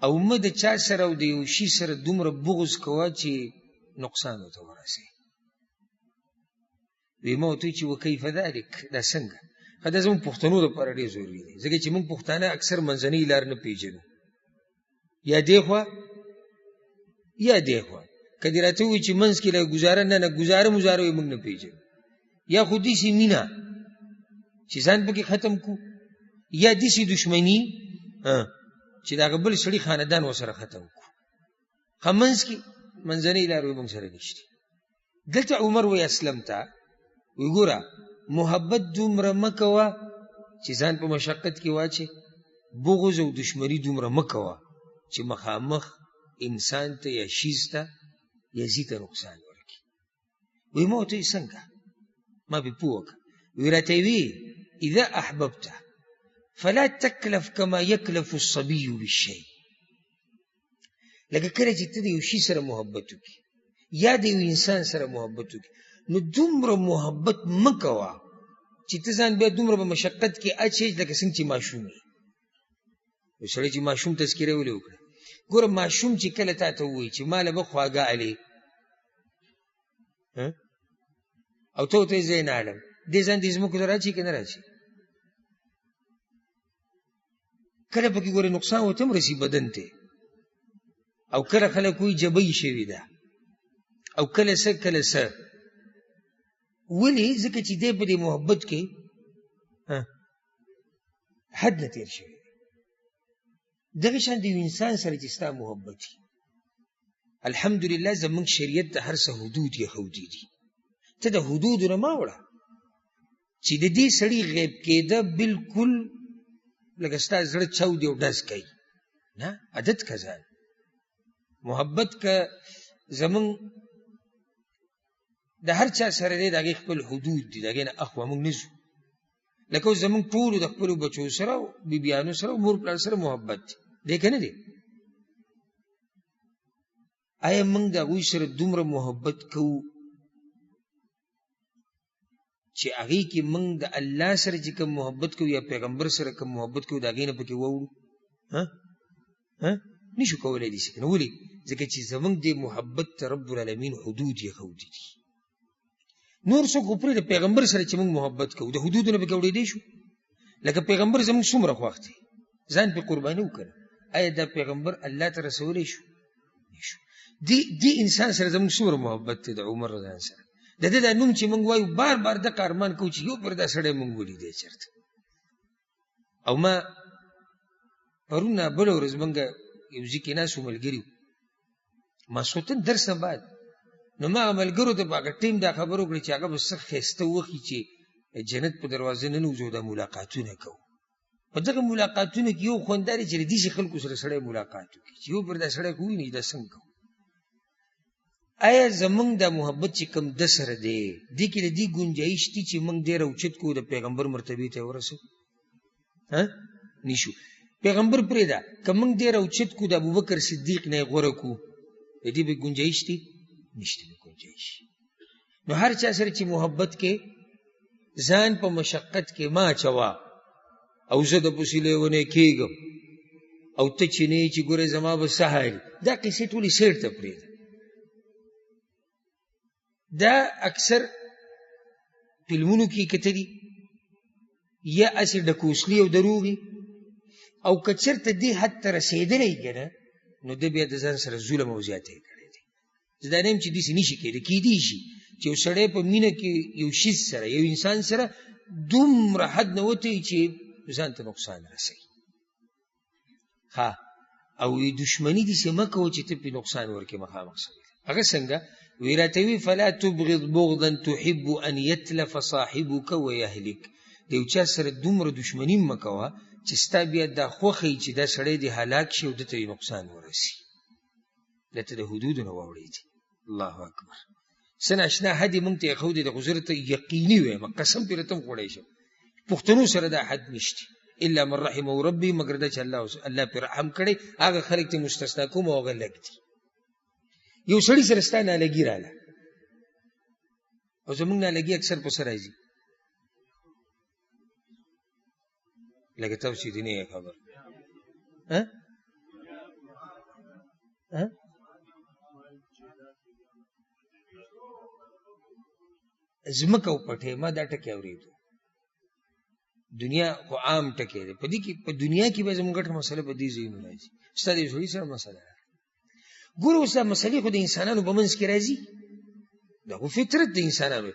او مه د چا سره او د یو شي سره دومره بغض کوه چې نقصان ورته ورسوي وی ما ورته وایي چې وکیف ذلک دا څنګه ښه دا زموږ پښتنو دپاره ډېر ضروري دی ځکه چې موږ پښتانه اکثر منځنۍ لار نه پېژنو یا دې خوا یا دې خوا که دې راته ووایي چې منځ کې لږ ګزاره نه ګزاره مزاره وایي موږ نه پېژنو یا خو داسې مینه چې ځان پکې ختم کړو یا داسې دشمني چې د هغه بل سړي خاندان ورسره ختم کړو ښه منځ کې منځنۍ لار وایي موږ سره نشته دلته عمر وایي اسلم ته وی ګوره محبت دومره مه کوه چې ځان په مشقت کې واچې بغض او دشمني دومره مه کوه چې مخامخ انسان ته یا شیز ته یا ځي ته نقصان ورکړي وی ما ورته وایي څنګه ما پې پوه وکړه وی راته وی اذا احببته فلا تکلف کما یکلف الصبي بالشیء لکه کله چې ته د یو شي سره محبت وکړي یا د یو انسان سره محبت وکړي نو دومره محبت مه کوه چې ته ځان بیا دومره په مشقت کې اچې لکه څنګه چې ماشوم وي یو سړی چې ماشوم تذکره ولې وکړه ګوره ماشوم چې کله تا ته ووایي چې ما له به خواږه علي او ته ورته یې زه یې نه علم دې ځان دې ځمکو ته راچي که نه راچي کله پکې ګوره نقصان ورته هم رسي بدن ته او کله خلک وایي جبۍ شوې ده او کله څه کله څه ولې ځکه چې دی په دې محبت کې حد نه تېر شوی دغه شان د یو انسان سره چې ستا محبت وي الحمدلله زموږ شریعت د هر څه حدود یې ښودي دي ته د حدودو نه مه وړه چې د دې سړي غیب کېده بلکل لکه ستا زړه چاودي او ډز کوي نه عادت که ځان محبت که زموږ د هر چا سره دی د هغې خپل حدود دي د هغې نه اخوا موږ نه ځو لکه اوس زموږ ټولو د خپلو بچو سره او بیبیانو سره او مور پلار سره محبت دی دی که نه دی آیا موږ د هغوی سره دومره محبت کوو چې هغې کې موږ د الله سره چې کوم محبت کوو یا پیغمبر سره کوم محبت کوو د هغې نه پکې واوړو نشو کولی داسې که نه ولې ځکه چې زموږ د محبت ته رب العالمین حدود یې ښودي دي نور څوک خو پرېږده پیغمبر سره چې موږ محبت کوو د حدودو نه پکې اوړېدی شو لکه پیغمبر زموږ څومره خوښ دی ځان پې قرباني وکړه آیا دا پیغمبر الله ته رسولی شو نشو دې انسان سره زموږ څومره محبت دی د عمر رضان سره د دې دا نوم چې موږ وایو بار بار دغه ارمان کوو چې یو پر دا سړی موږ ولیدی چېرته او ما پرون بله ورځ موږ یو ځای کې ناست وو ملګري ماسخوتن درس نه بعد نو ما هغه ملګرو ته په هغه ټیم دا خبر وکړې چې هغه به څه ښایسته وښي چې جنت په دروازه ننوځو دا ملاقاتونه کوو په دغه ملاقاتونو کې یو خوند دا دی چې له داسې خلکو سره سړی ملاقات وکړي چې یو پر دا سړی خو وویني دا څنګه کوو آیا زموږ دا محبت چې کوم ده سره دی دې کې د دې ګنجایش دي چې موږ ډېر اوچت کړو د پیغمبر مرتبې ته ورسو نشو پیغمبر پرېږده که موږ ډېر اوچت کړو د ابوبکر صدیق نه یې غوره کړو د دې به ګنجایش دي نشته به گنجایش نو هر چا سره چې محبت کې ځان په مشقت کې ما اچوه او زه د پسې لیونی کېږم او ته چې نه یې چې ګورې زما به سهل دا قصې ټولې سیټ ته پرېږده دا اکثر فلمونو کې کته دي یا اسې ډکوسلي او دروغي او که چېرته دې حد ته رسېدلی که نه نو ده بیا د ځان سره ظلم او زیاتی کړی دی زه دا نه یم چې داسې نشي کېدی کېدی شي چې یو سړی په مینه کې یو شیز سره یو انسان سره دومره حد نه وتی چې ځان ته نقصان رسوي او دشمني داسې مه کوه چې ته پرې نقصان ورکړې مخامخ سړي هغه څنګه وی راته وي فلا تبغض بغضا تحب ان یتلف صاحبک ویهلک د یو چا سره دومره دشمني مه کوه چې ستا بیا دا خوښوي چې دا سړی دې هلاک شي او ده ته نقصان ورسي دته د حدودو نه واوړېدي الله اکبر څه ناشنا حد یې موږ ته یې ښودی د خو زه درته یقیني وایم قسم پرې راته هم خوړی شم پښتنو سره دا حد نشته الا من رحمه ربي مګر دا چې الله پرې رحم کړی هغه خلک ته مستثنا کوم او هغه لږ دي یو سړي سره ستا نالګي راله او زمونږ نه لګي اکثر په سر راځي لکه تاسو دې نه خبر زمکه او پټه ما دا ټکی اورېدو دنیا خو عام ټکی دی په دې کې په دنیا کې به زموږ ګټه مسله په دې ځای نه راځي ستاسو دې سړي سره مسله ګورو اوس دا مسلې خو د انسانانو په منځ کې راځي دا خو فطرت د انسانانو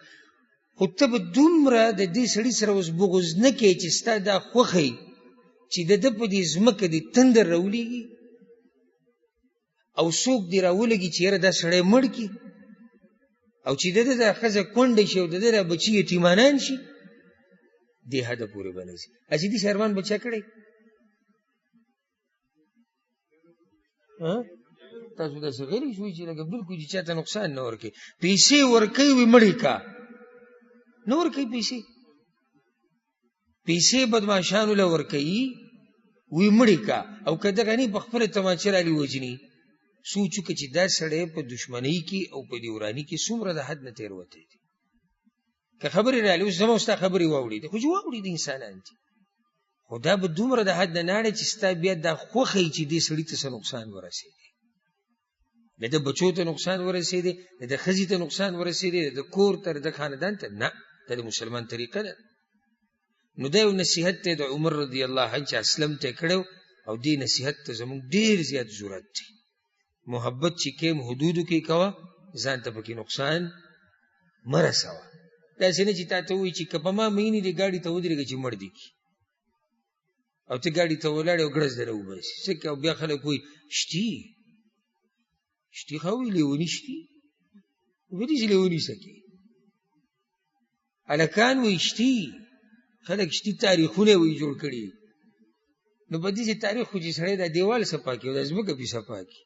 خو ته به دومره د دې سړي سره اوس بغض نه کوې چې ستا دا خوښی چې د ده په دې ځمکه دې تندر راولېږي او څوک دې راولګي چې یاره دا سړی مړ کړي او چې د ده دا ښځه کونډه شي او د ده دا بچي یتیمانان شي دې حده پورې به نه ځي چې دې شرمان به چا کړی تاسو داسې غلی شوئ چې لکه بلکل چې چاته نقصان نه ورکوي پیسې ورکوي وي مړې کا نه ورکوي پیسې بدماشانو له ورکوي وی مړې کا او که دغه نه په خپله تماچه رالي وجني سوچ وکړه چې دا سړی په دشمنۍ کې او په دې وراني کې څومره د حد نه تېروتی دی که خبرې رالي اوس زما ستا خبرې واورېدې خو چې واورېد انسانان دي خو دا به دومره د حد نه ناړې چې ستا بیا دا خوښی چې دې سړي ته څه نقصان ورسېدی د ده بچو ته نقصان ورسېدی د ده ښځې ته نقصان ورسېدی د ده کور ته د ده خاندان ته نه دا د مسلمان طریقه ده نو دا یو نصیحت دی د عمر رضی الله عنه چې اسلم ته یې کړی او دې نصیحت ته زموږ ډېر زیات ضرورت دی محبت چې کیم حدودو کې کوه ځان ته پکې نقصان مه رسوه داسې نه چې تا ته ووایي چې که په ما مینې دې ګاډي ته ودرېږه چې مړ دې کړي او ته ګاډي ته ولاړې او ګړز دله وباسي څه کوي او بیا خلک وایي شتي خو وایي لیوني شتي ولې چې لیوني څه کوي هلکان وایي شتي خلک شتي تاریخونه وایي جوړ کړي نو په دې چې تاریخ خو چې سړی دا دیوال صفا کړي او دا ځمکه پې صفا کړي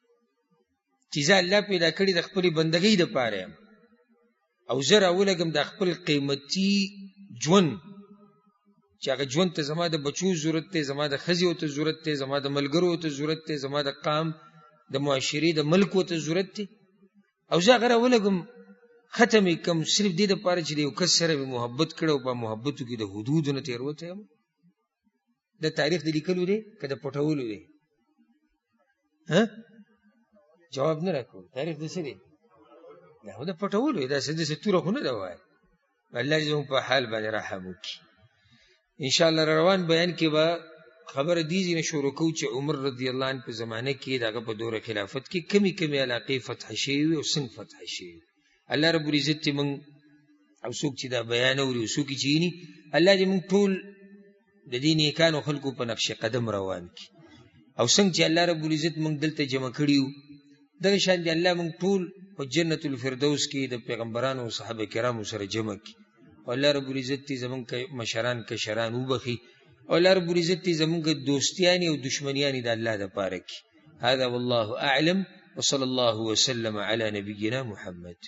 چې زه الله پیدا کړي د خپلې بندګۍ دپاره یم او زه راولګم د خپل قیمتي ژوند چې هغه ژوند ته زما د بچو ضرورت دی زما د ښځې ورته ضرورت دی زما د ملګرو ورته ضرورت دی زما د قام د معاشرې د ملک ورته ضرورت دی او زه هغه راولګم ختم یې کړم صرف دې دپاره چې د یو کس سره مې محبت کړی او په محبتو کې د حدودو نه تېروتی یم د تاریخ د لیکلو دی که د پټولو دی جواب نه راکوو تاریخ د څه دی دا خو د پټولو دی داسې داسې توره خو نه ده وایي الله دې زموږ په حال باندې رحم وکړي انشاءالله روان بیان کې به خبره دې ځینې شروع کوو چې عمر رضی الله عنه په زمانه کې د هغه په دوره خلافت کې کمې کمې علاقې فتح شوي وي او څنګه فتح شوي الله رب العزت دې موږ او څوک چې دا بیان اوري او څوک چې ویني الله دې موږ ټول د دې نیکانو خلکو په نقش قدم روان کړي او څنګه چې الله رب العزت موږ دلته جمع کړي یو دغه شان دې الله موږ ټول په جنت الفردوس کې د پیغمبرانو او صحابه کرامو سره جمع کړي او الله رب العزت دې زموږ مشران کشران وبخي او الله رب العزت دې زموږ دوستیانې او دشمنیانې د الله دپاره کړي هذا والله اعلم وصلى الله وسلم على نبينا محمد